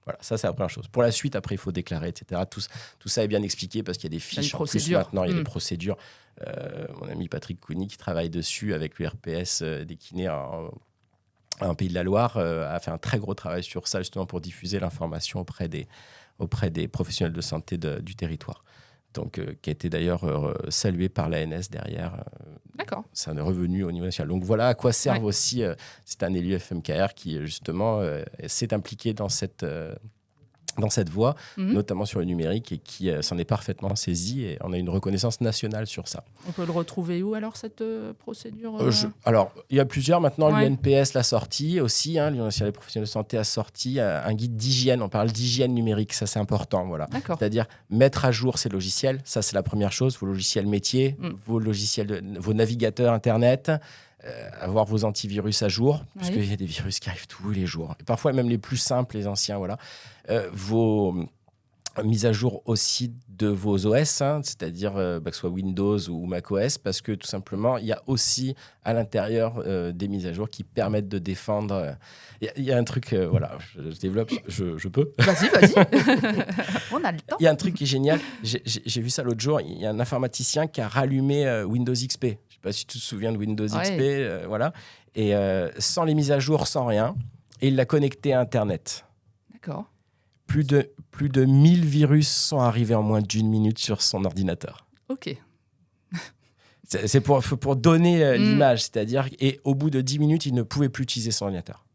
Voilà, ça, c'est la première chose. Pour la suite, après, il faut déclarer, etc. Tout ça est bien expliqué parce qu'il y a des fiches. En plus, maintenant, il y a des procédures. Mon ami Patrick Cougny, qui travaille dessus avec l'URPS des kinés en Pays de la Loire, a fait un très gros travail sur ça, justement, pour diffuser l'information auprès des professionnels de santé du territoire. Donc, qui a été d'ailleurs salué par l'ANS derrière. D'accord. C'est un revenu au niveau national. Donc, voilà à quoi servent aussi. C'est un élu FMKR qui, justement, s'est impliqué dans cette voie, notamment sur le numérique, et qui s'en est parfaitement saisi. Et on a une reconnaissance nationale sur ça. On peut le retrouver où, alors, cette procédure Alors, il y a plusieurs. Maintenant, l'UNPS l'a sorti aussi. L'Union nationale des professionnels de santé a sorti un guide d'hygiène. On parle d'hygiène numérique. Ça, c'est important. Voilà. C'est-à-dire mettre à jour ces logiciels. Ça, c'est la première chose. Vos logiciels métiers, vos navigateurs Internet. avoir vos antivirus à jour, parce qu'il y a des virus qui arrivent tous les jours. Et parfois même les plus simples, les anciens, voilà. Vos mises à jour aussi de vos OS, c'est-à-dire que ce soit Windows ou macOS, parce que tout simplement, il y a aussi à l'intérieur des mises à jour qui permettent de défendre. Il y a un truc, voilà, je développe, je peux. Vas-y. On a le temps. Il y a un truc qui est génial. J'ai vu ça l'autre jour. Il y a un informaticien qui a rallumé Windows XP. Je ne sais pas si tu te souviens de Windows XP, voilà. Et sans les mises à jour, sans rien. Et il l'a connecté à Internet. D'accord. Plus de 1000 virus sont arrivés en moins d'1 minute sur son ordinateur. Ok. C'est pour donner l'image, c'est-à-dire, et au bout de 10 minutes, il ne pouvait plus utiliser son ordinateur.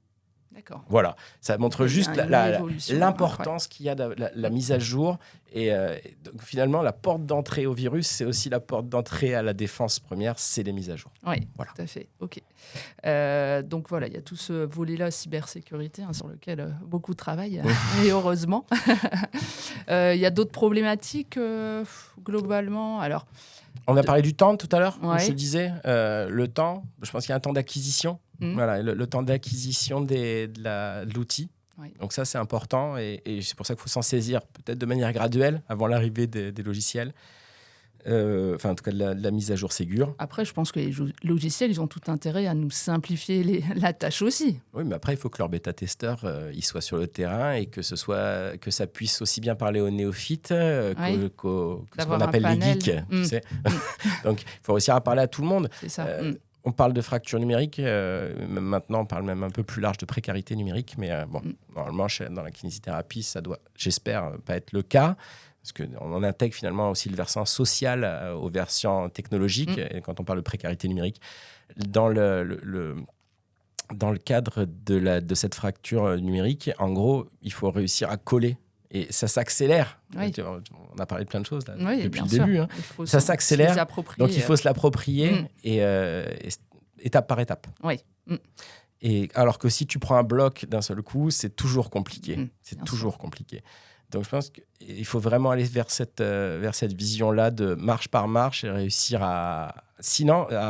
D'accord. Voilà, ça montre juste l'importance qu'il y a de la mise à jour. Et donc, finalement, la porte d'entrée au virus, c'est aussi la porte d'entrée à la défense première, c'est les mises à jour. Oui, voilà. Tout à fait. Ok. Donc voilà, il y a tout ce volet-là, cybersécurité, sur lequel beaucoup travaillent, et heureusement. Il y a d'autres problématiques, globalement. Alors, on a parlé du temps tout à l'heure, comme je te disais. Le temps, je pense qu'il y a un temps d'acquisition. Voilà, le temps d'acquisition de l'outil. Oui. Donc ça, c'est important et c'est pour ça qu'il faut s'en saisir peut-être de manière graduelle avant l'arrivée des logiciels. En tout cas, de la mise à jour Ségur. Après, je pense que les logiciels, ils ont tout intérêt à nous simplifier la tâche aussi. Oui, mais après, il faut que leur bêta-testeur ils soient sur le terrain et que ça puisse aussi bien parler aux néophytes ce qu'on appelle les geeks. Tu sais. Donc, il faut réussir à parler à tout le monde. C'est ça. On parle de fracture numérique, maintenant on parle même un peu plus large de précarité numérique, mais normalement dans la kinésithérapie, ça doit, j'espère, pas être le cas, parce qu'on intègre finalement aussi le versant social aux versions technologiques, et quand on parle de précarité numérique, dans le cadre de cette fracture numérique, en gros, il faut réussir à coller. Et ça s'accélère. Oui. On a parlé de plein de choses là, depuis le début. Ça s'accélère, donc il faut se l'approprier et étape par étape. Oui. Et alors que si tu prends un bloc d'un seul coup, c'est toujours compliqué. C'est toujours compliqué. Donc je pense qu'il faut vraiment aller vers cette vision-là de marche par marche et réussir à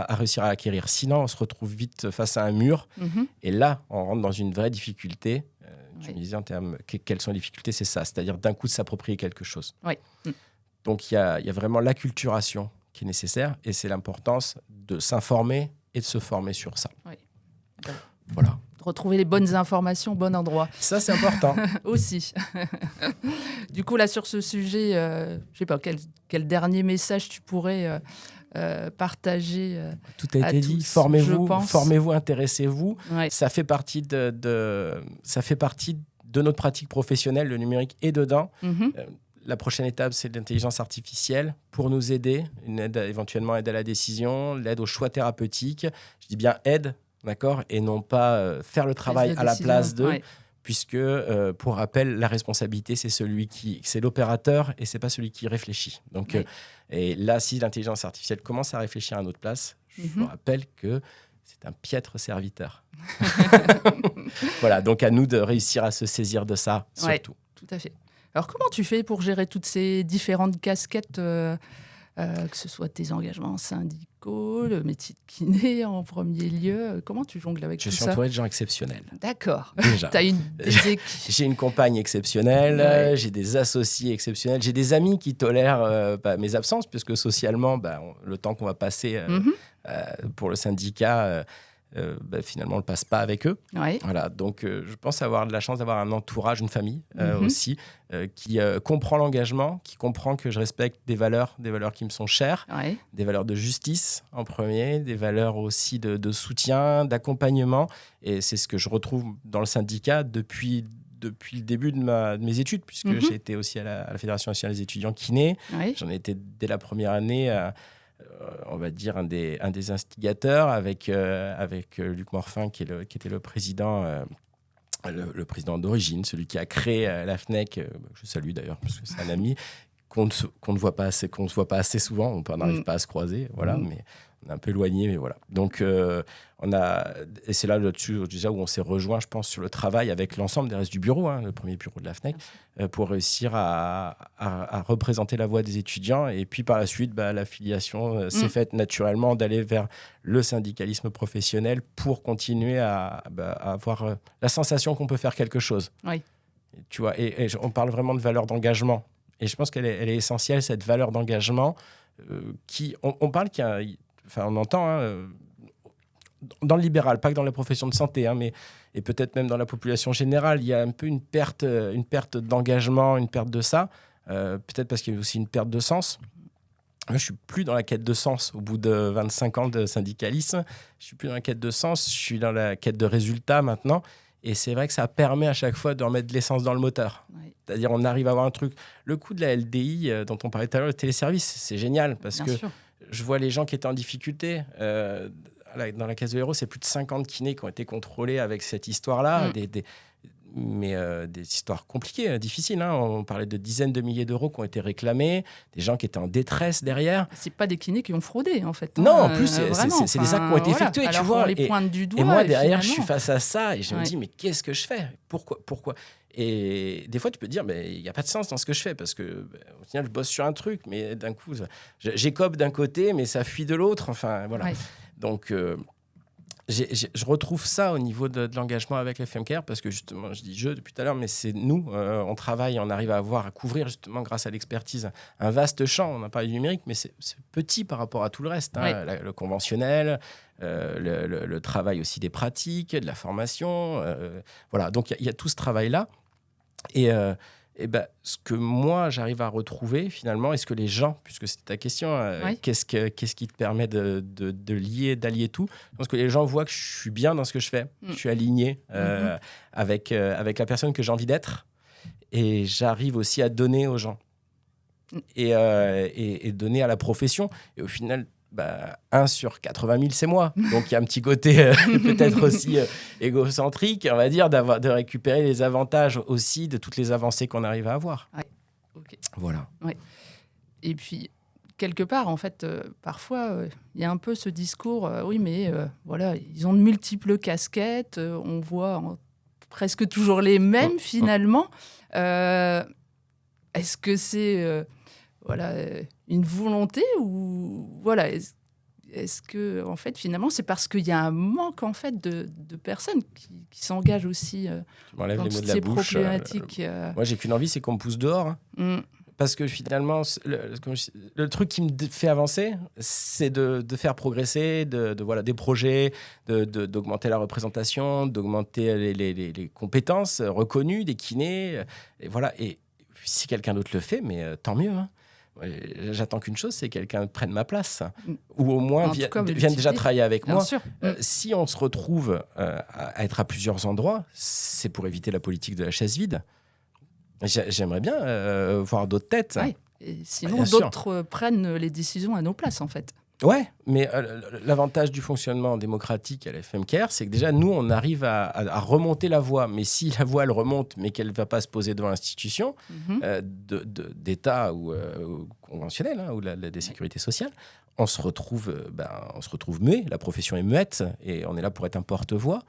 réussir à acquérir. Sinon, on se retrouve vite face à un mur. Et là, on rentre dans une vraie difficulté. Tu me disais en termes, quelles sont les difficultés, c'est ça, c'est-à-dire d'un coup de s'approprier quelque chose. Oui. Donc il y a vraiment l'acculturation qui est nécessaire et c'est l'importance de s'informer et de se former sur ça. Oui. Voilà. De retrouver les bonnes informations au bon endroit. Ça, c'est important. Aussi. Du coup, là, sur ce sujet, je ne sais pas, quel dernier message tu pourrais partager Tout a été dit. Formez-vous, intéressez-vous. Ouais. Ça fait partie de notre pratique professionnelle. Le numérique est dedans. La prochaine étape, c'est l'intelligence artificielle pour nous aider, éventuellement aide à la décision, l'aide au choix thérapeutique. Je dis bien aide, d'accord, et non pas faire le travail à la place d'eux. Ouais. Puisque, pour rappel, la responsabilité, c'est l'opérateur et c'est pas celui qui réfléchit. Donc, et là, si l'intelligence artificielle commence à réfléchir à notre place, je vous rappelle que c'est un piètre serviteur. Voilà, donc à nous de réussir à se saisir de ça, surtout. Ouais, tout à fait. Alors, comment tu fais pour gérer toutes ces différentes casquettes, que ce soit tes engagements syndicaux, le métier de kiné en premier lieu, comment tu jongles avec tout ça ? Je suis entouré de gens exceptionnels. D'accord. Déjà. J'ai une compagne exceptionnelle, j'ai des associés exceptionnels, j'ai des amis qui tolèrent mes absences, puisque socialement, le temps qu'on va passer pour le syndicat, finalement, on ne le passe pas avec eux. Ouais. Voilà, donc, je pense avoir de la chance d'avoir un entourage, une famille aussi, qui comprend l'engagement, qui comprend que je respecte des valeurs qui me sont chères, des valeurs de justice en premier, des valeurs aussi de soutien, d'accompagnement. Et c'est ce que je retrouve dans le syndicat depuis le début de mes études, puisque j'ai été aussi à la Fédération nationale des étudiants kiné. J'en ai été dès la première année on va dire un des instigateurs avec Luc Morfin qui était le président le président d'origine, celui qui a créé la FNEC, je salue d'ailleurs parce que c'est un ami qu'on ne voit pas assez souvent, on n'arrive pas à se croiser, voilà, mais On est un peu éloigné, mais voilà. Donc, et c'est là-dessus déjà où on s'est rejoint, je pense, sur le travail avec l'ensemble des restes du bureau, le premier bureau de la FNEC, pour réussir à représenter la voix des étudiants. Et puis, par la suite, l'affiliation s'est faite naturellement d'aller vers le syndicalisme professionnel pour continuer à avoir la sensation qu'on peut faire quelque chose. Oui. Tu vois, et on parle vraiment de valeur d'engagement. Et je pense qu'elle est essentielle, cette valeur d'engagement. On parle qu'il y a... Enfin, on entend dans le libéral, pas que dans la profession de santé, et peut-être même dans la population générale, il y a un peu une perte d'engagement, une perte de ça. Peut-être parce qu'il y a aussi une perte de sens. Moi, je suis plus dans la quête de sens au bout de 25 ans de syndicalisme. Je suis plus dans la quête de sens, je suis dans la quête de résultats maintenant. Et c'est vrai que ça permet à chaque fois de remettre de l'essence dans le moteur. Oui. C'est-à-dire, on arrive à avoir un truc. Le coup de la LDI dont on parlait tout à l'heure, le téléservice, c'est génial parce que je vois les gens qui étaient en difficulté. Dans la Caisse de l'Hérault, c'est plus de 50 kinés qui ont été contrôlés avec cette histoire-là. Mais des histoires compliquées, difficiles. On parlait de dizaines de milliers d'euros qui ont été réclamés, des gens qui étaient en détresse derrière. C'est pas des kinés qui ont fraudé, en fait. Non, en plus, c'est des actes qui ont été effectués. Alors tu vois, on les pointe du doigt. Et moi, derrière, je suis face à ça et je me dis, mais qu'est-ce que je fais ? Pourquoi ? Et des fois, tu peux te dire, mais il n'y a pas de sens dans ce que je fais parce que, au final, je bosse sur un truc, mais d'un coup, j'écope d'un côté, mais ça fuit de l'autre. Enfin, voilà. Ouais. Donc... je retrouve ça au niveau de l'engagement avec les FMKR parce que justement, je dis je depuis tout à l'heure, mais c'est nous, on travaille, on arrive à couvrir justement grâce à l'expertise un vaste champ. On a parlé du numérique, mais c'est petit par rapport à tout le reste. Oui. Le conventionnel, le travail aussi des pratiques, de la formation. Voilà, donc il y a tout ce travail-là. Et ce que moi, j'arrive à retrouver, finalement, est-ce que les gens, puisque c'était ta question, oui. Qu'est-ce qui te permet d'allier tout ? Je pense que les gens voient que je suis bien dans ce que je fais. Je suis aligné avec la personne que j'ai envie d'être. Et j'arrive aussi à donner aux gens. Et donner à la profession. Et au final... 1 sur 80 000, c'est moi. Donc, il y a un petit côté peut-être aussi égocentrique, on va dire, de récupérer les avantages aussi de toutes les avancées qu'on arrive à avoir. Ouais. Okay. Voilà. Ouais. Et puis, quelque part, en fait, parfois, il y a un peu ce discours, oui, mais voilà, ils ont de multiples casquettes, on voit presque toujours les mêmes, finalement. Est-ce que c'est... une volonté ou voilà, est-ce que en fait finalement c'est parce qu'il y a un manque en fait de personnes qui s'engagent aussi dans toutes ces problématiques. Moi j'ai qu'une envie, c'est qu'on me pousse dehors. Parce que finalement, le truc qui me fait avancer, c'est de faire progresser, des projets, d'augmenter la représentation, d'augmenter les compétences reconnues des kinés. Et voilà. Et si quelqu'un d'autre le fait, mais tant mieux. J'attends qu'une chose, c'est que quelqu'un prenne ma place ou au moins vienne déjà travailler avec moi. Si on se retrouve à être à plusieurs endroits, c'est pour éviter la politique de la chaise vide. J'aimerais bien voir d'autres têtes. Ouais. Et sinon, d'autres prennent les décisions à nos places, en fait. Ouais, mais l'avantage du fonctionnement démocratique à la FMKR, c'est que déjà, nous, on arrive à remonter la voie. Mais si la voie, elle remonte, mais qu'elle ne va pas se poser devant l'institution d'État ou conventionnelle, ou des sécurités sociales, on se retrouve muet. La profession est muette et on est là pour être un porte-voix.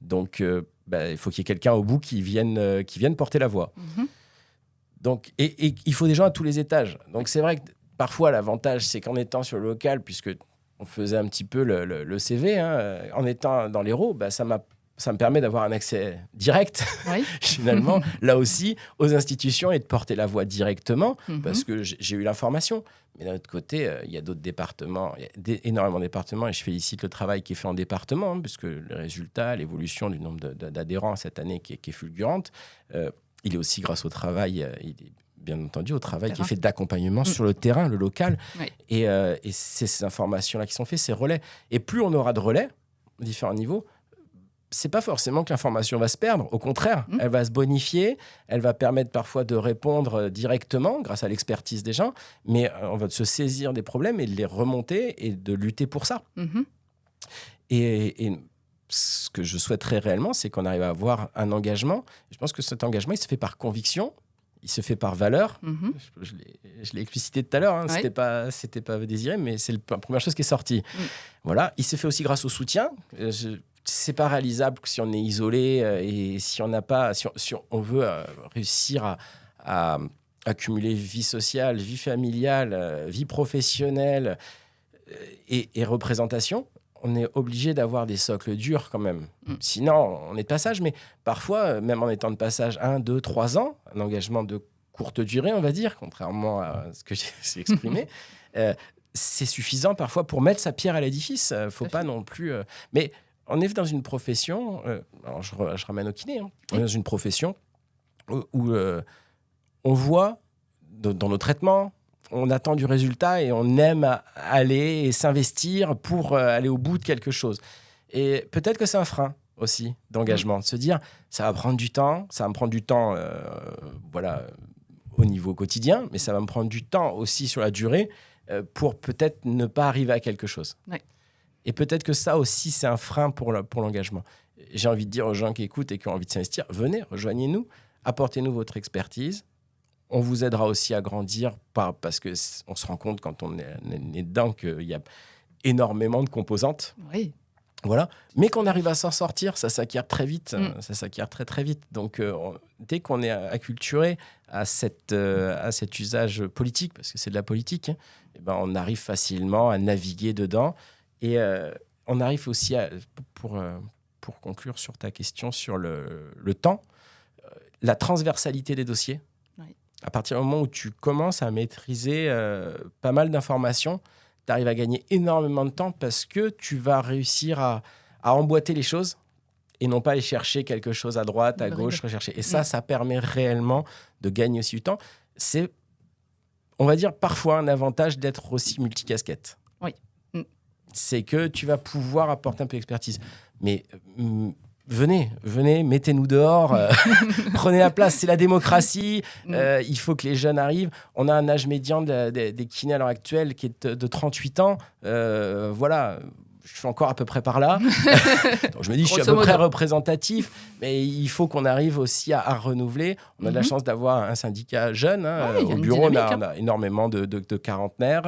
Donc, il faut qu'il y ait quelqu'un au bout qui vienne porter la voix. Donc, et il faut des gens à tous les étages. Donc, c'est vrai que parfois, l'avantage, c'est qu'en étant sur le local, puisque on faisait un petit peu le CV, en étant dans l'Hérault, ça me permet d'avoir un accès direct, finalement, là aussi, aux institutions et de porter la voix directement, parce que j'ai eu l'information. Mais d'un autre côté, il y a d'autres départements, il y a énormément de départements, et je félicite le travail qui est fait en département, puisque le résultat, l'évolution du nombre d'adhérents cette année qui est fulgurante, il est aussi grâce au travail, bien entendu, au travail qui est fait d'accompagnement sur le terrain, le local. Oui. Et c'est ces informations-là qui sont faites, ces relais. Et plus on aura de relais, à différents niveaux, c'est pas forcément que l'information va se perdre. Au contraire, elle va se bonifier, elle va permettre parfois de répondre directement grâce à l'expertise des gens, mais on va se saisir des problèmes et de les remonter et de lutter pour ça. Et ce que je souhaiterais réellement, c'est qu'on arrive à avoir un engagement. Je pense que cet engagement, il se fait par conviction. il se fait par valeur. Mhm. Je l'ai explicité tout à l'heure, hein. Ouais. C'était pas désiré, mais c'est la première chose qui est sortie. Voilà. Il se fait aussi grâce au soutien. C'est pas réalisable si on est isolé et si on n'a pas, si on veut réussir à accumuler vie sociale, vie familiale, vie professionnelle et représentation. On est obligé d'avoir des socles durs quand même. Sinon, on est de passage, mais parfois, même en étant de passage 1, 2, 3 ans, un engagement de courte durée, on va dire, contrairement à ce que j'ai exprimé, c'est suffisant parfois pour mettre sa pierre à l'édifice. Faut pas non plus... Mais on est dans une profession... alors je ramène au kiné. Hein, on est dans une profession où on voit dans nos traitements... On attend du résultat et on aime aller et s'investir pour aller au bout de quelque chose. Et peut-être que c'est un frein aussi d'engagement, de se dire ça va prendre du temps, voilà, au niveau quotidien, mais ça va me prendre du temps aussi sur la durée pour peut-être ne pas arriver à quelque chose. Ouais. Et peut-être que ça aussi, c'est un frein pour l'engagement. J'ai envie de dire aux gens qui écoutent et qui ont envie de s'investir, venez, rejoignez-nous, apportez-nous votre expertise. On vous aidera aussi à grandir parce qu'on se rend compte quand on est dedans qu'il y a énormément de composantes. Oui. Voilà. Mais qu'on arrive à s'en sortir, ça s'acquiert très vite. Ça s'acquiert très, très vite. Donc, dès qu'on est acculturé à cet usage politique, parce que c'est de la politique, hein, et ben, on arrive facilement à naviguer dedans. Et on arrive aussi pour conclure sur ta question sur le temps, la transversalité des dossiers. À partir du moment où tu commences à maîtriser pas mal d'informations, tu arrives à gagner énormément de temps parce que tu vas réussir à emboîter les choses et non pas aller chercher quelque chose à droite, à gauche, rechercher. Et ça permet réellement de gagner aussi du temps. C'est, on va dire, parfois un avantage d'être aussi multicasquette. Oui. C'est que tu vas pouvoir apporter un peu d'expertise. Mais... Venez, mettez-nous dehors, prenez la place, c'est la démocratie, il faut que les jeunes arrivent. On a un âge médian des kinés à l'heure actuelle qui est de 38 ans. Voilà, je suis encore à peu près par là. Donc je me dis, je suis à peu près représentatif, mais il faut qu'on arrive aussi à renouveler. On a de la chance d'avoir un syndicat jeune. Hein. Au bureau, on a énormément de quarantenaires.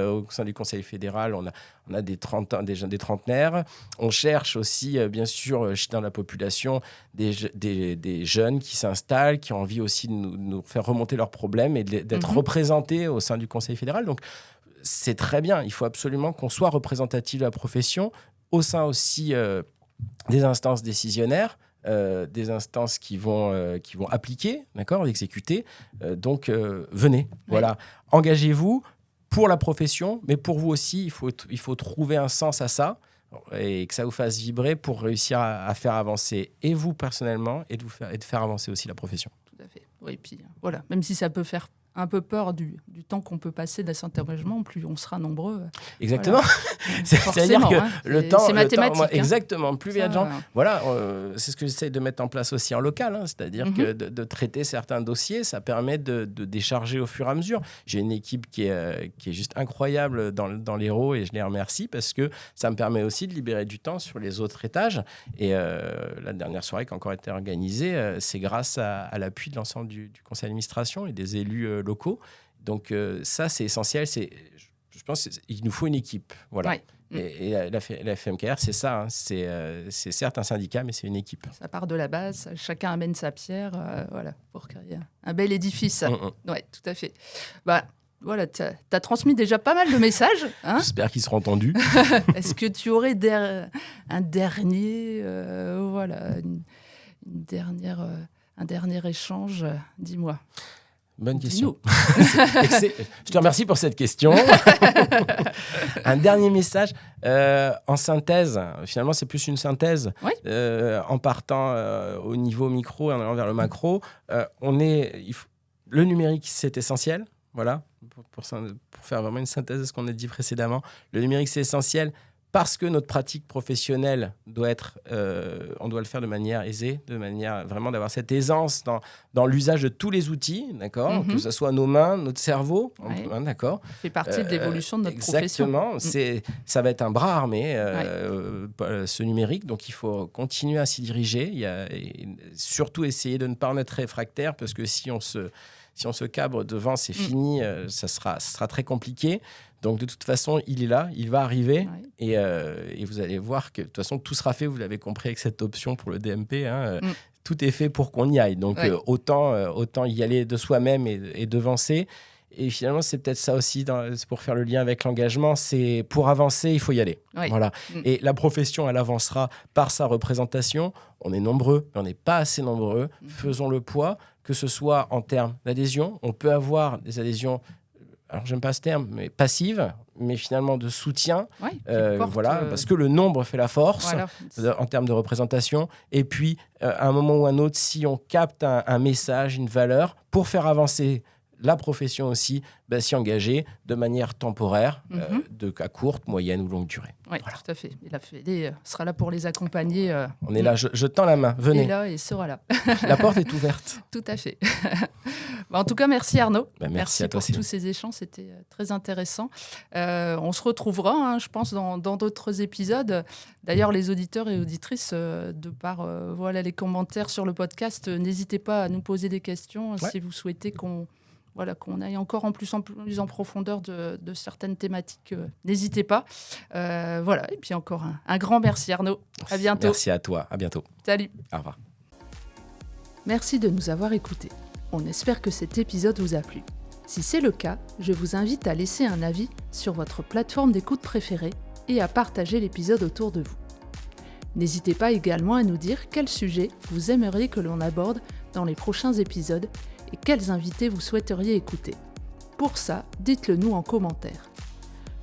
Au sein du Conseil fédéral, on a des trentenaires. On cherche aussi, bien sûr, dans la population, des jeunes qui s'installent, qui ont envie aussi de nous faire remonter leurs problèmes et d'être représentés au sein du Conseil fédéral. Donc, c'est très bien. Il faut absolument qu'on soit représentatif de la profession, au sein aussi des instances décisionnaires, des instances qui vont appliquer, d'accord, exécuter. Donc, venez. Oui. Voilà. Engagez-vous pour la profession, mais pour vous aussi, il faut trouver un sens à ça et que ça vous fasse vibrer pour réussir à faire avancer et vous personnellement et de faire avancer aussi la profession. Tout à fait. Oui, puis voilà, même si ça peut faire un peu peur du temps qu'on peut passer dans cet engagement, plus on sera nombreux. Exactement. Voilà. C'est-à-dire que le temps... C'est mathématique. Moi, exactement. Plus il y a de gens... Voilà, c'est ce que j'essaie de mettre en place aussi en local. Hein, c'est-à-dire que de traiter certains dossiers, ça permet de décharger au fur et à mesure. J'ai une équipe qui est juste incroyable dans l'Hérault et je les remercie parce que ça me permet aussi de libérer du temps sur les autres étages. Et la dernière soirée qui a encore été organisée, c'est grâce à l'appui de l'ensemble du conseil d'administration et des élus locaux. Donc ça, c'est essentiel. Je pense qu'il nous faut une équipe. Voilà. Ouais. Et la FMKR, c'est ça. Hein. C'est certes un syndicat, mais c'est une équipe. Ça part de la base. Chacun amène sa pierre voilà, pour créer un bel édifice. Oui, tout à fait. Bah, voilà, tu as transmis déjà pas mal de messages. Hein. J'espère qu'ils seront entendus. Est-ce que tu aurais un dernier, un dernier échange? Dis-moi. Bonne question. Je te remercie pour cette question. Un dernier message. En synthèse, finalement, c'est plus une synthèse. Oui. En partant au niveau micro et en allant vers le macro, le numérique, c'est essentiel. Voilà, pour faire vraiment une synthèse de ce qu'on a dit précédemment. Le numérique, c'est essentiel. Parce que notre pratique professionnelle doit être, on doit le faire de manière aisée, de manière vraiment d'avoir cette aisance dans l'usage de tous les outils, d'accord, que ce soit nos mains, notre cerveau, d'accord. Ça fait partie de l'évolution de notre profession. Exactement, ça va être un bras armé, ce numérique, donc il faut continuer à s'y diriger, et surtout essayer de ne pas en être réfractaire, parce que si Si on se cabre devant, c'est fini, ça sera très compliqué. Donc, de toute façon, il est là, il va arriver. Et vous allez voir que, de toute façon, tout sera fait. Vous l'avez compris avec cette option pour le DMP. Tout est fait pour qu'on y aille. Donc, autant y aller de soi-même et devancer. Et finalement, c'est peut-être ça aussi, c'est pour faire le lien avec l'engagement, c'est pour avancer, il faut y aller. Voilà. Et la profession, elle avancera par sa représentation. On est nombreux, mais on n'est pas assez nombreux. Faisons le poids, que ce soit en termes d'adhésion. On peut avoir des adhésions, alors j'aime pas ce terme, mais passives, mais finalement de soutien. Parce que le nombre fait la force en termes de représentation. Et puis, à un moment ou un autre, si on capte un message, une valeur, pour faire avancer la profession aussi, s'y engager de manière temporaire, à courte, moyenne ou longue durée. Oui, tout à fait. Et la Fédé sera là pour les accompagner. On est là, je tends la main, venez. Il est là et sera là. La porte est ouverte. Tout à fait. En tout cas, merci Arnaud. Merci à toi, pour tous ces échanges, c'était très intéressant. On se retrouvera, je pense, dans d'autres épisodes. D'ailleurs, les auditeurs et auditrices, de par les commentaires sur le podcast, n'hésitez pas à nous poser des questions si vous souhaitez qu'on aille encore en plus en profondeur de certaines thématiques. N'hésitez pas. Et puis encore un grand merci Arnaud. À bientôt. Merci à toi. À bientôt. Salut. Au revoir. Merci de nous avoir écoutés. On espère que cet épisode vous a plu. Si c'est le cas, je vous invite à laisser un avis sur votre plateforme d'écoute préférée et à partager l'épisode autour de vous. N'hésitez pas également à nous dire quel sujet vous aimeriez que l'on aborde dans les prochains épisodes et quels invités vous souhaiteriez écouter. Pour ça, dites-le nous en commentaire.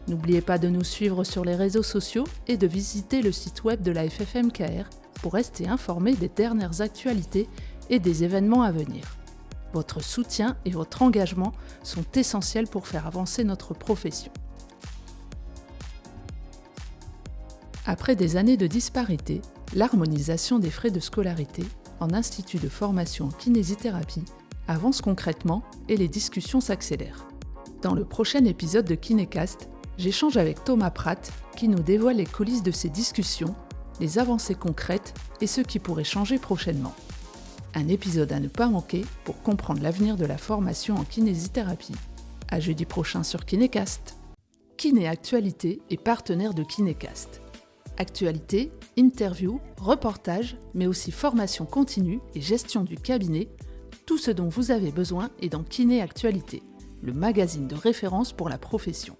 N'oubliez pas de nous suivre sur les réseaux sociaux et de visiter le site web de la FFMKR pour rester informé des dernières actualités et des événements à venir. Votre soutien et votre engagement sont essentiels pour faire avancer notre profession. Après des années de disparité, l'harmonisation des frais de scolarité en institut de formation en kinésithérapie avance concrètement et les discussions s'accélèrent. Dans le prochain épisode de KinéCast, j'échange avec Thomas Pratt qui nous dévoile les coulisses de ces discussions, les avancées concrètes et ce qui pourrait changer prochainement. Un épisode à ne pas manquer pour comprendre l'avenir de la formation en kinésithérapie. À jeudi prochain sur KinéCast. Kiné Actualité est partenaire de KinéCast. Actualité, interviews, reportages, mais aussi formation continue et gestion du cabinet, tout ce dont vous avez besoin est dans Kiné Actualité, le magazine de référence pour la profession.